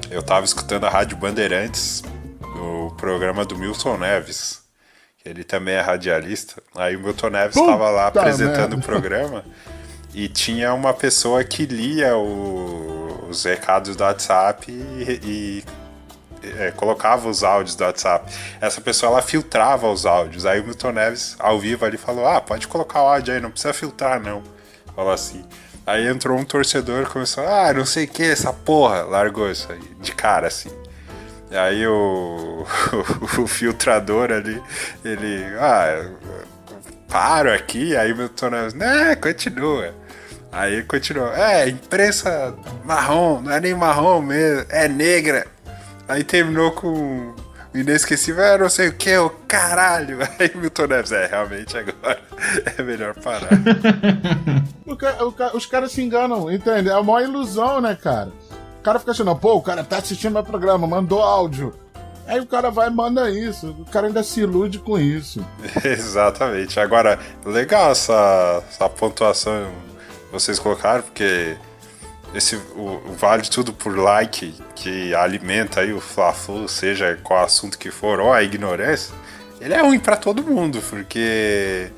eu tava escutando a Rádio Bandeirantes, o programa do Milton Neves. Ele também é radialista. Aí o Milton Neves estava lá apresentando o programa e tinha uma pessoa que lia os recados do WhatsApp e colocava os áudios do WhatsApp. Essa pessoa, ela filtrava os áudios. Aí o Milton Neves, ao vivo, ali falou, pode colocar o áudio aí, não precisa filtrar, não. Falou assim. Aí entrou um torcedor e começou, não sei o que, essa porra. Largou isso aí, de cara, assim. E aí o filtrador ali, ele, paro aqui, aí o Milton Neves, continua. Aí continuou, imprensa marrom, não é nem marrom mesmo, é negra. Aí terminou com o inesquecível, não sei o que, o caralho. Aí o Milton Neves, realmente agora é melhor parar. Os caras se enganam, entende? É a maior ilusão, né, cara? O cara fica achando, o cara tá assistindo meu programa, mandou áudio. Aí o cara vai e manda isso. O cara ainda se ilude com isso. Exatamente. Agora, legal essa pontuação que vocês colocaram, porque o vale tudo por like, que alimenta aí o Fla-Flu, seja qual assunto que for, ou a ignorância, ele é ruim pra todo mundo, porque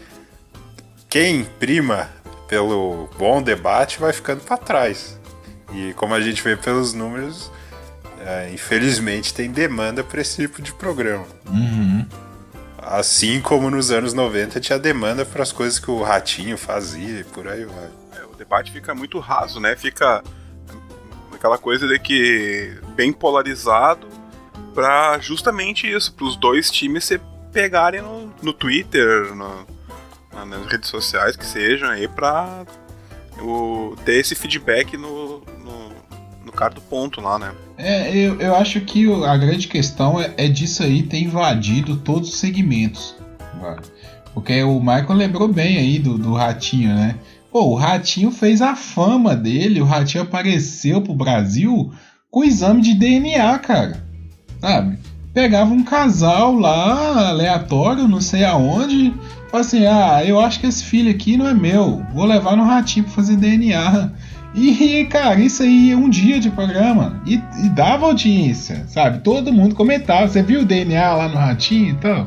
quem prima pelo bom debate, vai ficando para trás. E como a gente vê pelos números, infelizmente tem demanda para esse tipo de programa. Uhum. Assim como nos anos 90 tinha demanda para as coisas que o Ratinho fazia e por aí vai. O debate fica muito raso, né? Fica aquela coisa de que bem polarizado para justamente isso, para os dois times se pegarem no Twitter, nas redes sociais que sejam aí, para ter esse feedback no cara do ponto lá, né? Eu acho que a grande questão é disso aí ter invadido todos os segmentos. Porque o Michael lembrou bem aí do Ratinho, né? Pô, o Ratinho fez a fama dele, o Ratinho apareceu pro Brasil com exame de DNA, cara. Sabe? Pegava um casal lá, aleatório, não sei aonde, falava assim, eu acho que esse filho aqui não é meu, vou levar no Ratinho pra fazer DNA. E, cara, isso aí é um dia de programa. E dava audiência, sabe? Todo mundo comentava. Você viu o DNA lá no Ratinho e tal?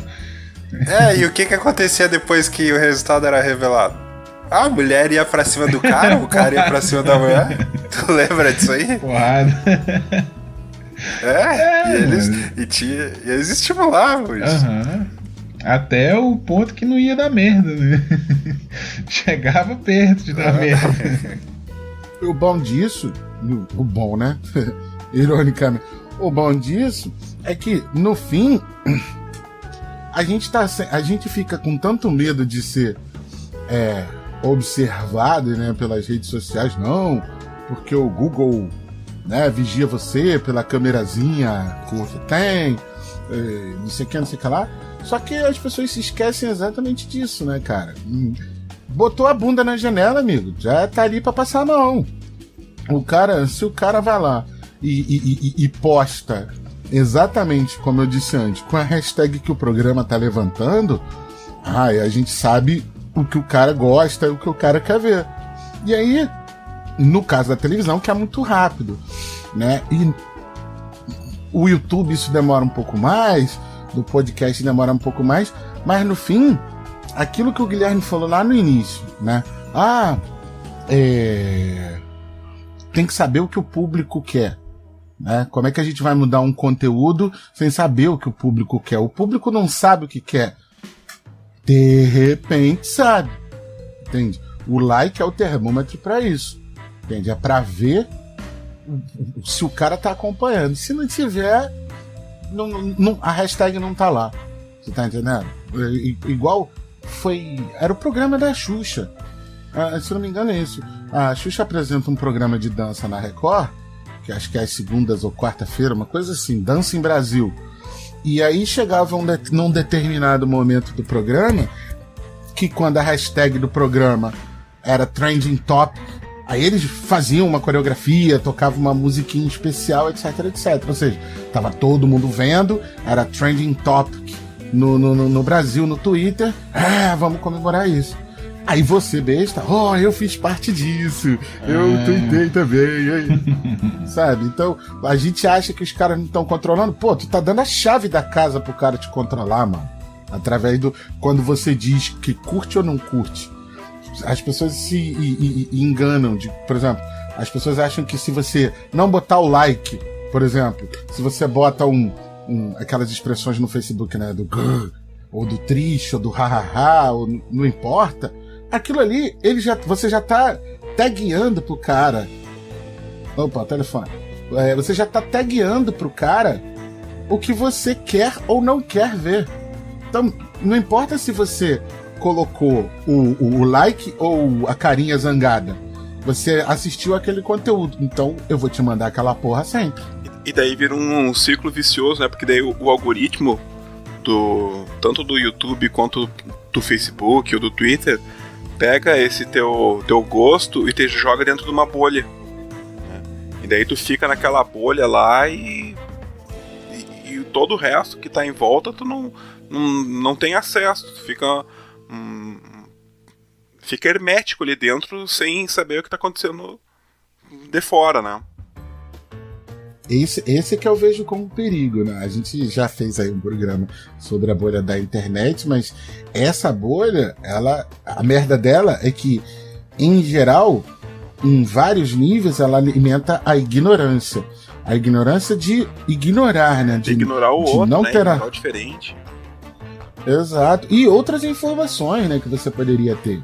E o que acontecia depois que o resultado era revelado? A mulher ia pra cima do cara, o cara ia pra cima da mulher. Tu lembra disso aí? Porrada. E eles estimulavam isso. Uhum. Até o ponto que não ia dar merda, né? Chegava perto de dar merda. O bom disso, o bom, né? Ironicamente, o bom disso é que, no fim, a gente fica com tanto medo de ser observado, né, pelas redes sociais, não, porque o Google, né, vigia você pela câmerazinha que você tem, não sei o que lá. Só que as pessoas se esquecem exatamente disso, né, cara? Botou a bunda na janela, amigo, já tá ali pra passar a mão. Se o cara vai lá e posta exatamente como eu disse antes, com a hashtag que o programa tá levantando, a gente sabe o que o cara gosta e o que o cara quer ver. E aí, no caso da televisão, que é muito rápido, né? E o YouTube isso demora um pouco mais, do podcast demora um pouco mais, mas no fim, aquilo que o Guilherme falou lá no início, né? Tem que saber o que o público quer, né? Como é que a gente vai mudar um conteúdo sem saber o que o público quer? O público não sabe o que quer. De repente sabe, entende? O like é o termômetro para isso, entende? É para ver se o cara tá acompanhando. Se não tiver, a hashtag não tá lá. Você tá entendendo? Igual era o programa da Xuxa. Se não me engano é isso. A Xuxa apresenta um programa de dança na Record, que acho que é às segundas ou quarta-feira, uma coisa assim, Dança em Brasil. E aí chegava num determinado momento do programa, que quando a hashtag do programa era Trending Topic, aí eles faziam uma coreografia, tocavam uma musiquinha especial, etc, etc. Ou seja, tava todo mundo vendo, era Trending Topic no Brasil, no Twitter. Vamos comemorar isso. Aí você, besta, eu fiz parte disso, eu tuitei também, sabe? Então, a gente acha que os caras não estão controlando. Pô, tu tá dando a chave da casa pro cara te controlar, mano. Através quando você diz que curte ou não curte. As pessoas se enganam, por exemplo, as pessoas acham que se você não botar o like, por exemplo, se você bota aquelas expressões no Facebook, né, do grrr, ou do triste, ou do hahaha, ou não importa, aquilo ali, você já tá tagueando pro cara. Opa, telefone. Você já tá tagueando pro cara o que você quer ou não quer ver. Então, não importa se você colocou o like ou a carinha zangada. Você assistiu aquele conteúdo, então eu vou te mandar aquela porra sempre. E daí vira um círculo vicioso, né? Porque daí o algoritmo tanto do YouTube quanto do Facebook ou do Twitter pega esse teu gosto e te joga dentro de uma bolha, né? E daí tu fica naquela bolha lá e todo o resto que tá em volta tu não tem acesso, tu fica hermético ali dentro sem saber o que tá acontecendo de fora, né? Esse que eu vejo como perigo, né? A gente já fez aí um programa sobre a bolha da internet, mas essa bolha, a merda dela é que em geral, em vários níveis, ela alimenta a ignorância. A ignorância de ignorar, né? De ignorar o de outro, não né? ter Ignorar o diferente. Exato. E outras informações, né, que você poderia ter.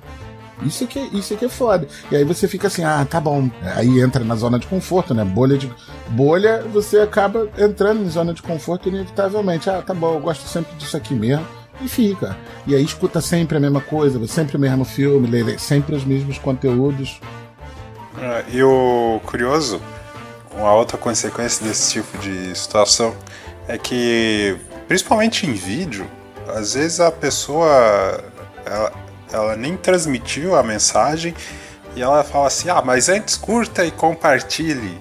Isso que é foda. E aí você fica assim, tá bom. Aí entra na zona de conforto, né? Bolha, você acaba entrando em zona de conforto inevitavelmente. Tá bom, eu gosto sempre disso aqui mesmo. E fica. E aí escuta sempre a mesma coisa, sempre o mesmo filme, lê sempre os mesmos conteúdos. E o curioso, uma outra consequência desse tipo de situação é que, principalmente em vídeo, às vezes a pessoa ela nem transmitiu a mensagem e ela fala assim, mas antes curta e compartilhe.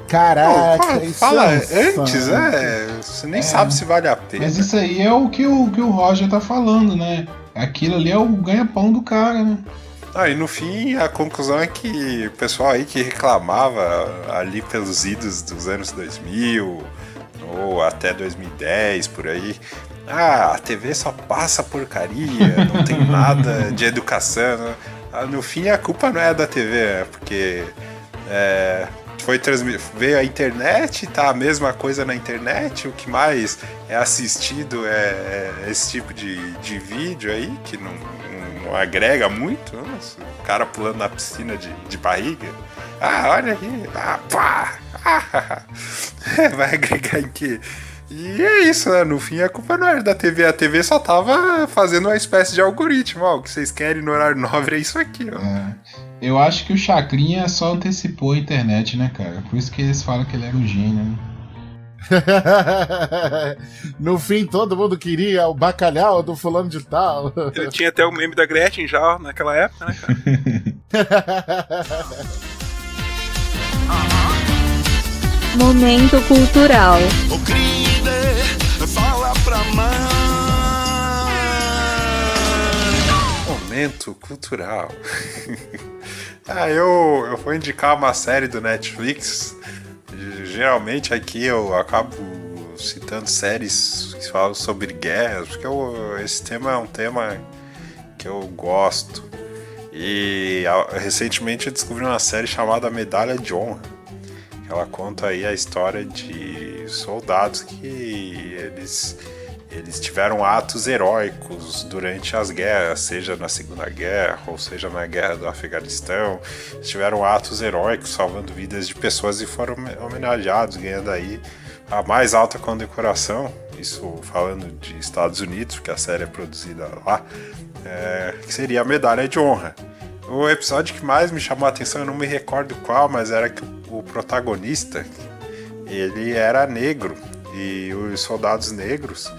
Caraca, isso fala antes, santo. você nem sabe se vale a pena. Mas isso aí é o que o Roger tá falando, né? Aquilo ali é o ganha-pão do cara, né? E no fim, a conclusão é que o pessoal aí que reclamava ali pelos idos dos anos 2000 ou até 2010, por aí, a TV só passa porcaria, não tem nada de educação. No fim, a culpa não é da TV, porque veio a internet, tá a mesma coisa na internet, o que mais é assistido é esse tipo de vídeo aí, que não agrega muito. Nossa, o cara pulando na piscina de barriga. Olha aqui, vai agregar em quê? E é isso, né? No fim, a culpa não era da TV. A TV só tava fazendo uma espécie de algoritmo. O que vocês querem no horário nobre é isso aqui, ó. Eu acho que o Chacrinha só antecipou a internet, né, cara? Por isso que eles falam que ele era um gênio, né? No fim, todo mundo queria o bacalhau do fulano de tal. Ele tinha até o meme da Gretchen já naquela época, né, cara? Momento cultural. O crime fala pra mãe. Momento cultural. Eu vou indicar uma série do Netflix. Geralmente aqui eu acabo citando séries que falam sobre guerras, porque esse tema é um tema que eu gosto. E recentemente eu descobri uma série chamada Medalha de Honra. Ela conta aí a história de soldados que eles tiveram atos heróicos durante as guerras, seja na Segunda Guerra ou seja na Guerra do Afeganistão. Eles tiveram atos heróicos salvando vidas de pessoas e foram homenageados, ganhando aí a mais alta condecoração. Isso falando de Estados Unidos, porque a série é produzida lá, que seria a Medalha de Honra. O episódio que mais me chamou a atenção, eu não me recordo qual, mas era que o protagonista, ele era negro, e os soldados negros,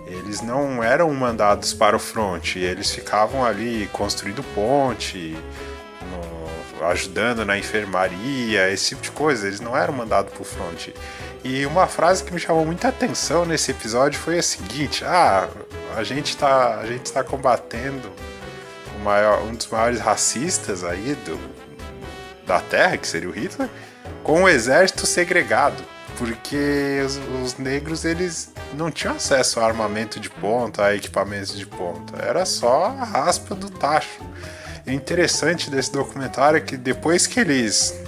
eles não eram mandados para o fronte, eles ficavam ali construindo ponte, ajudando na enfermaria, esse tipo de coisa, eles não eram mandados para o fronte. E uma frase que me chamou muita atenção nesse episódio foi a seguinte: a gente está combatendo um dos maiores racistas aí da Terra, que seria o Hitler, com um exército segregado, porque os negros eles não tinham acesso a armamento de ponta, a equipamentos de ponta, era só a raspa do tacho. E o interessante desse documentário é que depois que eles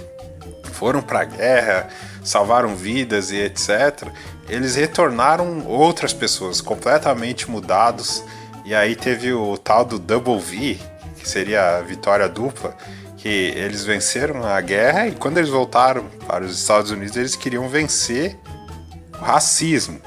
foram para a guerra, salvaram vidas e etc., eles retornaram outras pessoas completamente mudados. E aí teve o tal do Double V, que seria a vitória dupla, que eles venceram a guerra e quando eles voltaram para os Estados Unidos eles queriam vencer o racismo.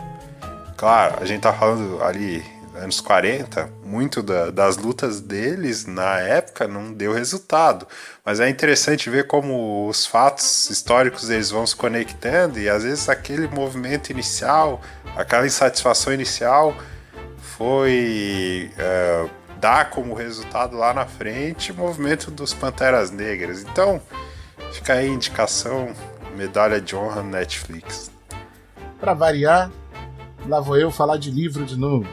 Claro, a gente tá falando ali anos 40, muito das lutas deles na época não deu resultado, mas é interessante ver como os fatos históricos eles vão se conectando e às vezes aquele movimento inicial, aquela insatisfação inicial foi dar como resultado lá na frente o movimento dos Panteras Negras. Então fica aí a indicação, Medalha de Honra no Netflix. Pra variar, lá vou eu falar de livro de novo.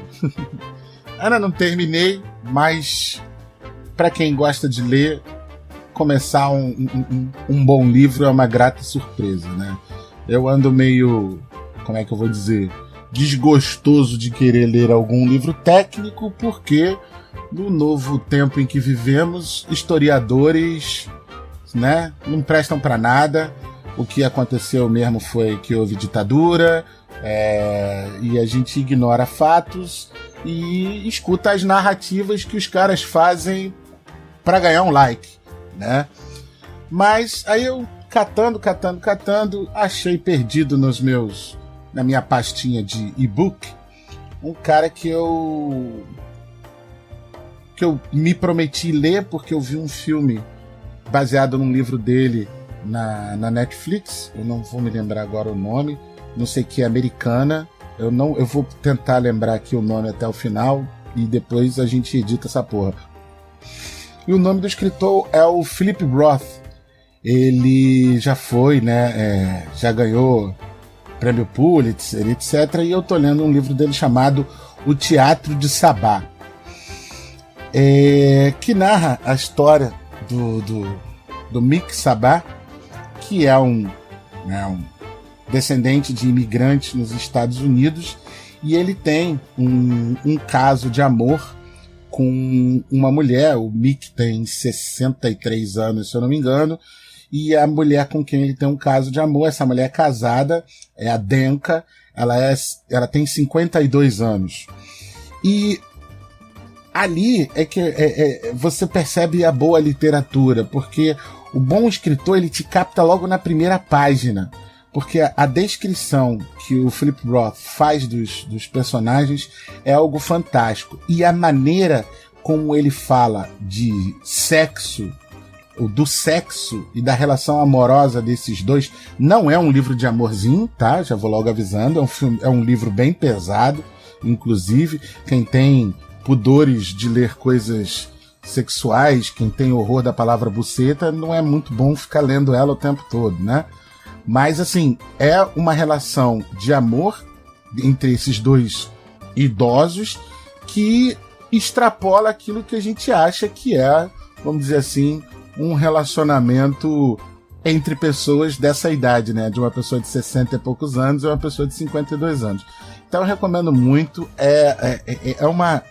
Ainda não terminei, mas para quem gosta de ler, começar um bom livro é uma grata surpresa, né? Eu ando meio, como é que eu vou dizer, desgostoso de querer ler algum livro técnico, porque no novo tempo em que vivemos, historiadores, né, não prestam para nada. O que aconteceu mesmo foi que houve ditadura, e a gente ignora fatos e escuta as narrativas que os caras fazem para ganhar um like, né? Mas aí eu catando, achei perdido na minha pastinha de e-book um cara que eu me prometi ler, porque eu vi um filme baseado num livro dele na Netflix. Eu não vou me lembrar agora o nome, não sei que é americana. Eu vou tentar lembrar aqui o nome até o final e depois a gente edita essa porra. E o nome do escritor é o Philip Roth. Ele já foi, né? Já ganhou prêmio Pulitzer, etc. E eu tô lendo um livro dele chamado O Teatro de Sabá, que narra a história do Mick Sabá, que é um descendente de imigrantes nos Estados Unidos, e ele tem um caso de amor com uma mulher. O Mick tem 63 anos, se eu não me engano, e a mulher com quem ele tem um caso de amor, essa mulher é casada, é a Denka, ela tem 52 anos. E ali é que você percebe a boa literatura, porque o bom escritor, ele te capta logo na primeira página, porque a descrição que o Philip Roth faz dos personagens é algo fantástico. E a maneira como ele fala de sexo, do sexo e da relação amorosa desses dois, não é um livro de amorzinho, tá? Já vou logo avisando, é um livro bem pesado. Inclusive, quem tem pudores de ler coisas sexuais, quem tem horror da palavra buceta, não é muito bom ficar lendo ela o tempo todo, né? Mas, assim, é uma relação de amor entre esses dois idosos que extrapola aquilo que a gente acha que é, vamos dizer assim, um relacionamento entre pessoas dessa idade, né? De uma pessoa de 60 e poucos anos e uma pessoa de 52 anos. Então eu recomendo muito. É uma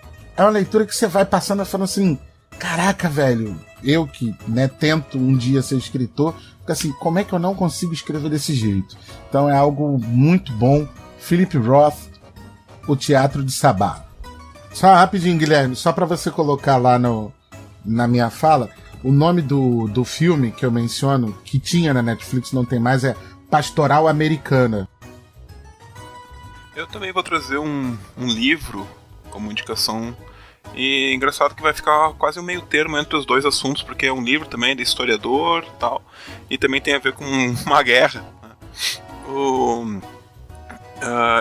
leitura que você vai passando e falando assim, caraca, velho, eu que, né, tento um dia ser escritor, fico assim, como é que eu não consigo escrever desse jeito? Então é algo muito bom. Philip Roth, O Teatro de Sabá. Só rapidinho, Guilherme, só para você colocar lá na minha fala, o nome do filme que eu menciono, que tinha na Netflix, não tem mais, é Pastoral Americana. Eu também vou trazer um livro como indicação. E engraçado que vai ficar quase um meio termo entre os dois assuntos, porque é um livro também de historiador e tal, e também tem a ver com uma guerra, né?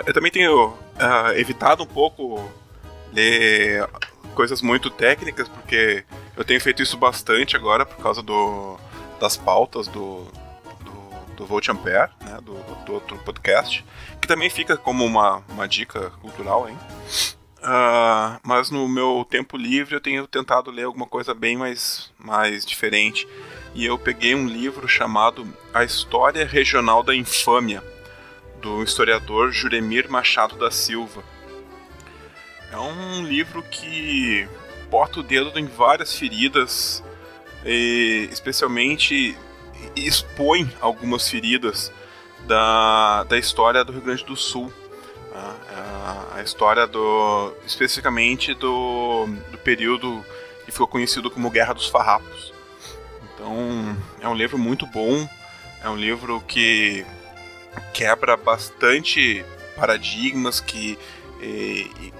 Eu também tenho evitado um pouco ler coisas muito técnicas, porque eu tenho feito isso bastante agora por causa das pautas do Volt Ampere, né, do outro podcast, que também fica como uma dica cultural, hein? Mas no meu tempo livre eu tenho tentado ler alguma coisa bem mais diferente. E eu peguei um livro chamado A História Regional da Infâmia, do historiador Juremir Machado da Silva. É um livro que bota o dedo em várias feridas, e especialmente expõe algumas feridas da história do Rio Grande do Sul. A história especificamente do período que ficou conhecido como Guerra dos Farrapos. Então é um livro muito bom, é um livro que quebra bastante paradigmas, que e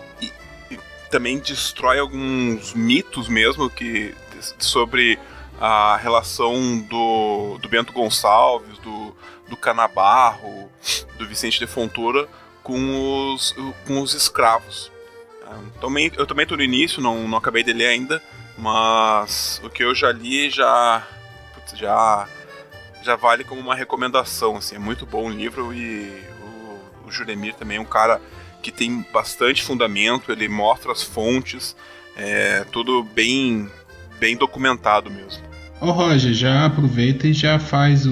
também destrói alguns mitos mesmo sobre a relação do Bento Gonçalves, do Canabarro, do Vicente de Fontoura com os escravos. Eu também estou no início, não acabei de ler ainda, mas o que eu já li já vale como uma recomendação, assim, é muito bom o livro. E o Juremir também é um cara que tem bastante fundamento, ele mostra as fontes, tudo bem documentado mesmo. Ô Roger, já aproveita e já faz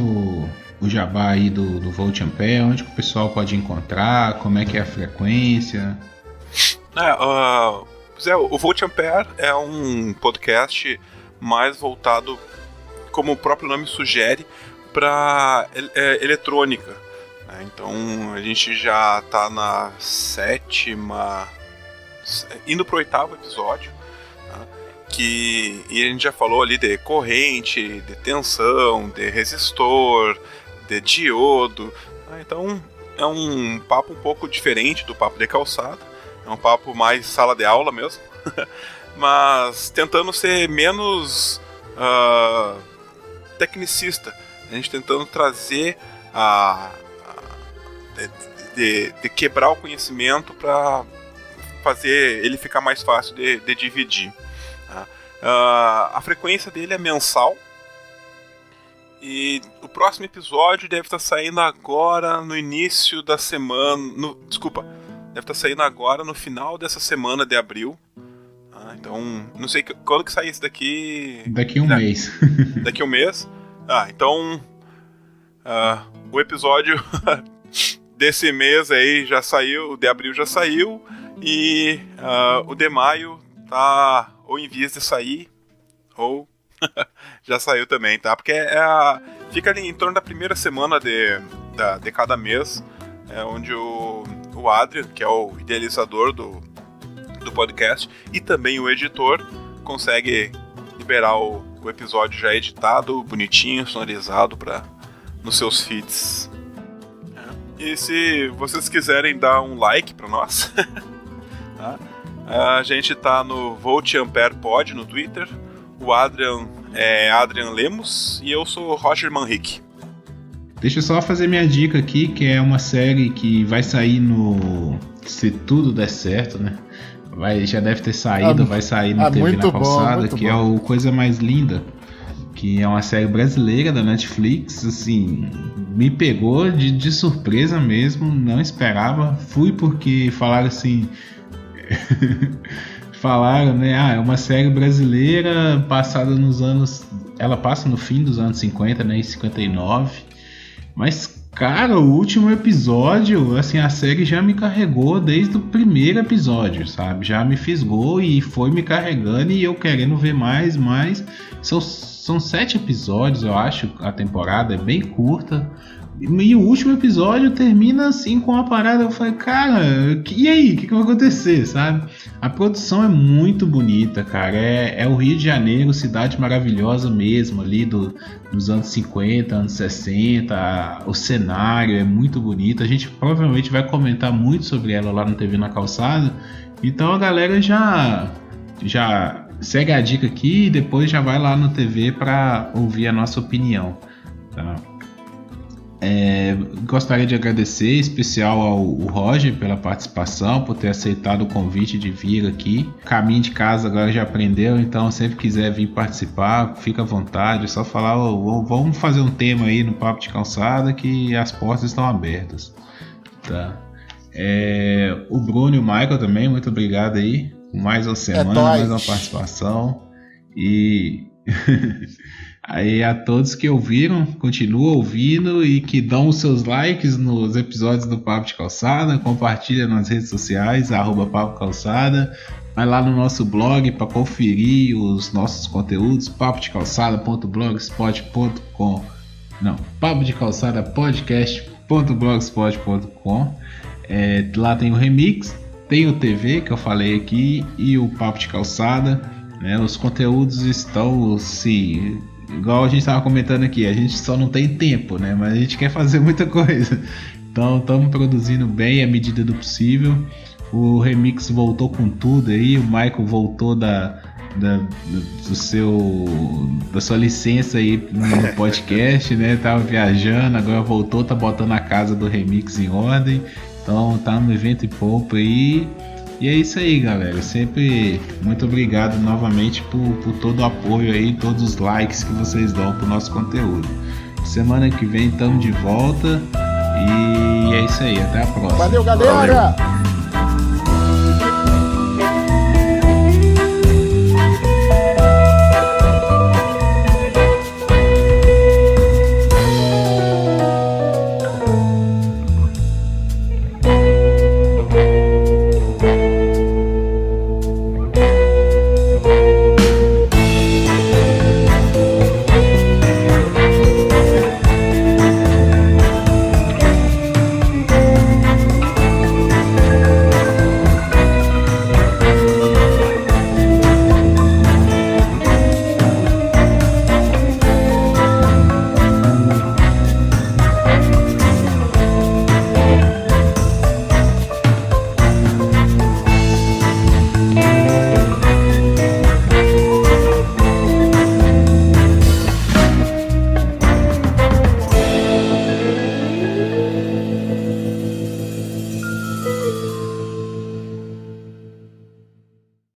o jabá aí do Volt Ampere, onde que o pessoal pode encontrar, como é que é a frequência. O Volt Ampere é um podcast mais voltado, como o próprio nome sugere, para eletrônica. Então a gente já está na 7ª, indo pro 8º episódio, e a gente já falou ali de corrente, de tensão, de resistor, de diodo. Então é um papo um pouco diferente do papo de calçada, é um papo mais sala de aula mesmo, mas tentando ser menos tecnicista, a gente tentando trazer de quebrar o conhecimento para fazer ele ficar mais fácil de dividir. A frequência dele é mensal e o próximo episódio deve estar saindo agora no início da semana. Deve estar saindo agora no final dessa semana de abril. Então, não sei quando que sai esse daqui. Daqui um mês. Daqui um mês? Então o episódio desse mês aí já saiu, o de abril já saiu, e o de maio tá ou em vias de sair, ou já saiu também, tá? Porque fica ali em torno da primeira semana de cada mês, onde o Adrian, que é o idealizador do podcast, e também o editor, consegue liberar o episódio já editado, bonitinho, sonorizado nos seus feeds. E se vocês quiserem dar um like pra nós, tá? A gente tá no Volt Ampere Pod no Twitter. O Adrian é Adrian Lemos e eu sou Roger Manrique. Deixa eu só fazer minha dica aqui, que é uma série que vai sair se tudo der certo, né? Já deve ter saído, vai sair no TV na Calçada, que é o Coisa Mais Linda, que é uma série brasileira da Netflix. Assim, me pegou de surpresa mesmo, não esperava. Fui porque falaram assim... falaram, né? É uma série brasileira passada nos anos... Ela passa no fim dos anos 50, né? Em 59. Mas, cara, o último episódio, assim, a série já me carregou desde o primeiro episódio, sabe? Já me fisgou e foi me carregando e eu querendo ver mais. São 7 episódios, eu acho, a temporada é bem curta. E o último episódio termina assim com uma parada. Eu falei, cara, e aí? O que vai acontecer, sabe? A produção é muito bonita, cara. É o Rio de Janeiro, cidade maravilhosa mesmo, ali dos anos 50, anos 60. O cenário é muito bonito. A gente provavelmente vai comentar muito sobre ela lá no TV na Calçada. Então a galera já segue a dica aqui e depois já vai lá no TV para ouvir a nossa opinião, tá? Gostaria de agradecer em especial ao Roger pela participação, por ter aceitado o convite de vir aqui. Caminho de casa agora já aprendeu, então sempre quiser vir participar, fica à vontade, é só falar, vamos fazer um tema aí no Papo de Calçada que as portas estão abertas, tá? O Bruno e o Michael também, muito obrigado aí, mais uma semana, mais uma participação, e aí a todos que ouviram, continuam ouvindo e que dão os seus likes nos episódios do Papo de Calçada, compartilha nas redes sociais, @Papo Calçada, vai lá no nosso blog para conferir os nossos conteúdos, papodecalçada.blogspot.com, papodecalçadapodcast.blogspot.com. Lá tem o remix, tem o TV que eu falei aqui e o Papo de Calçada, né? Os conteúdos estão assim, igual a gente estava comentando aqui, a gente só não tem tempo, né? Mas a gente quer fazer muita coisa, então estamos produzindo bem à medida do possível. O remix voltou com tudo aí, o Michael voltou da sua licença aí no podcast, né? Tava viajando, agora voltou, tá botando a casa do remix em ordem, então tá no evento e pouco aí. E é isso aí, galera. Sempre muito obrigado novamente por todo o apoio aí, todos os likes que vocês dão pro nosso conteúdo. Semana que vem estamos de volta. E é isso aí. Até a próxima. Valeu, galera! Valeu.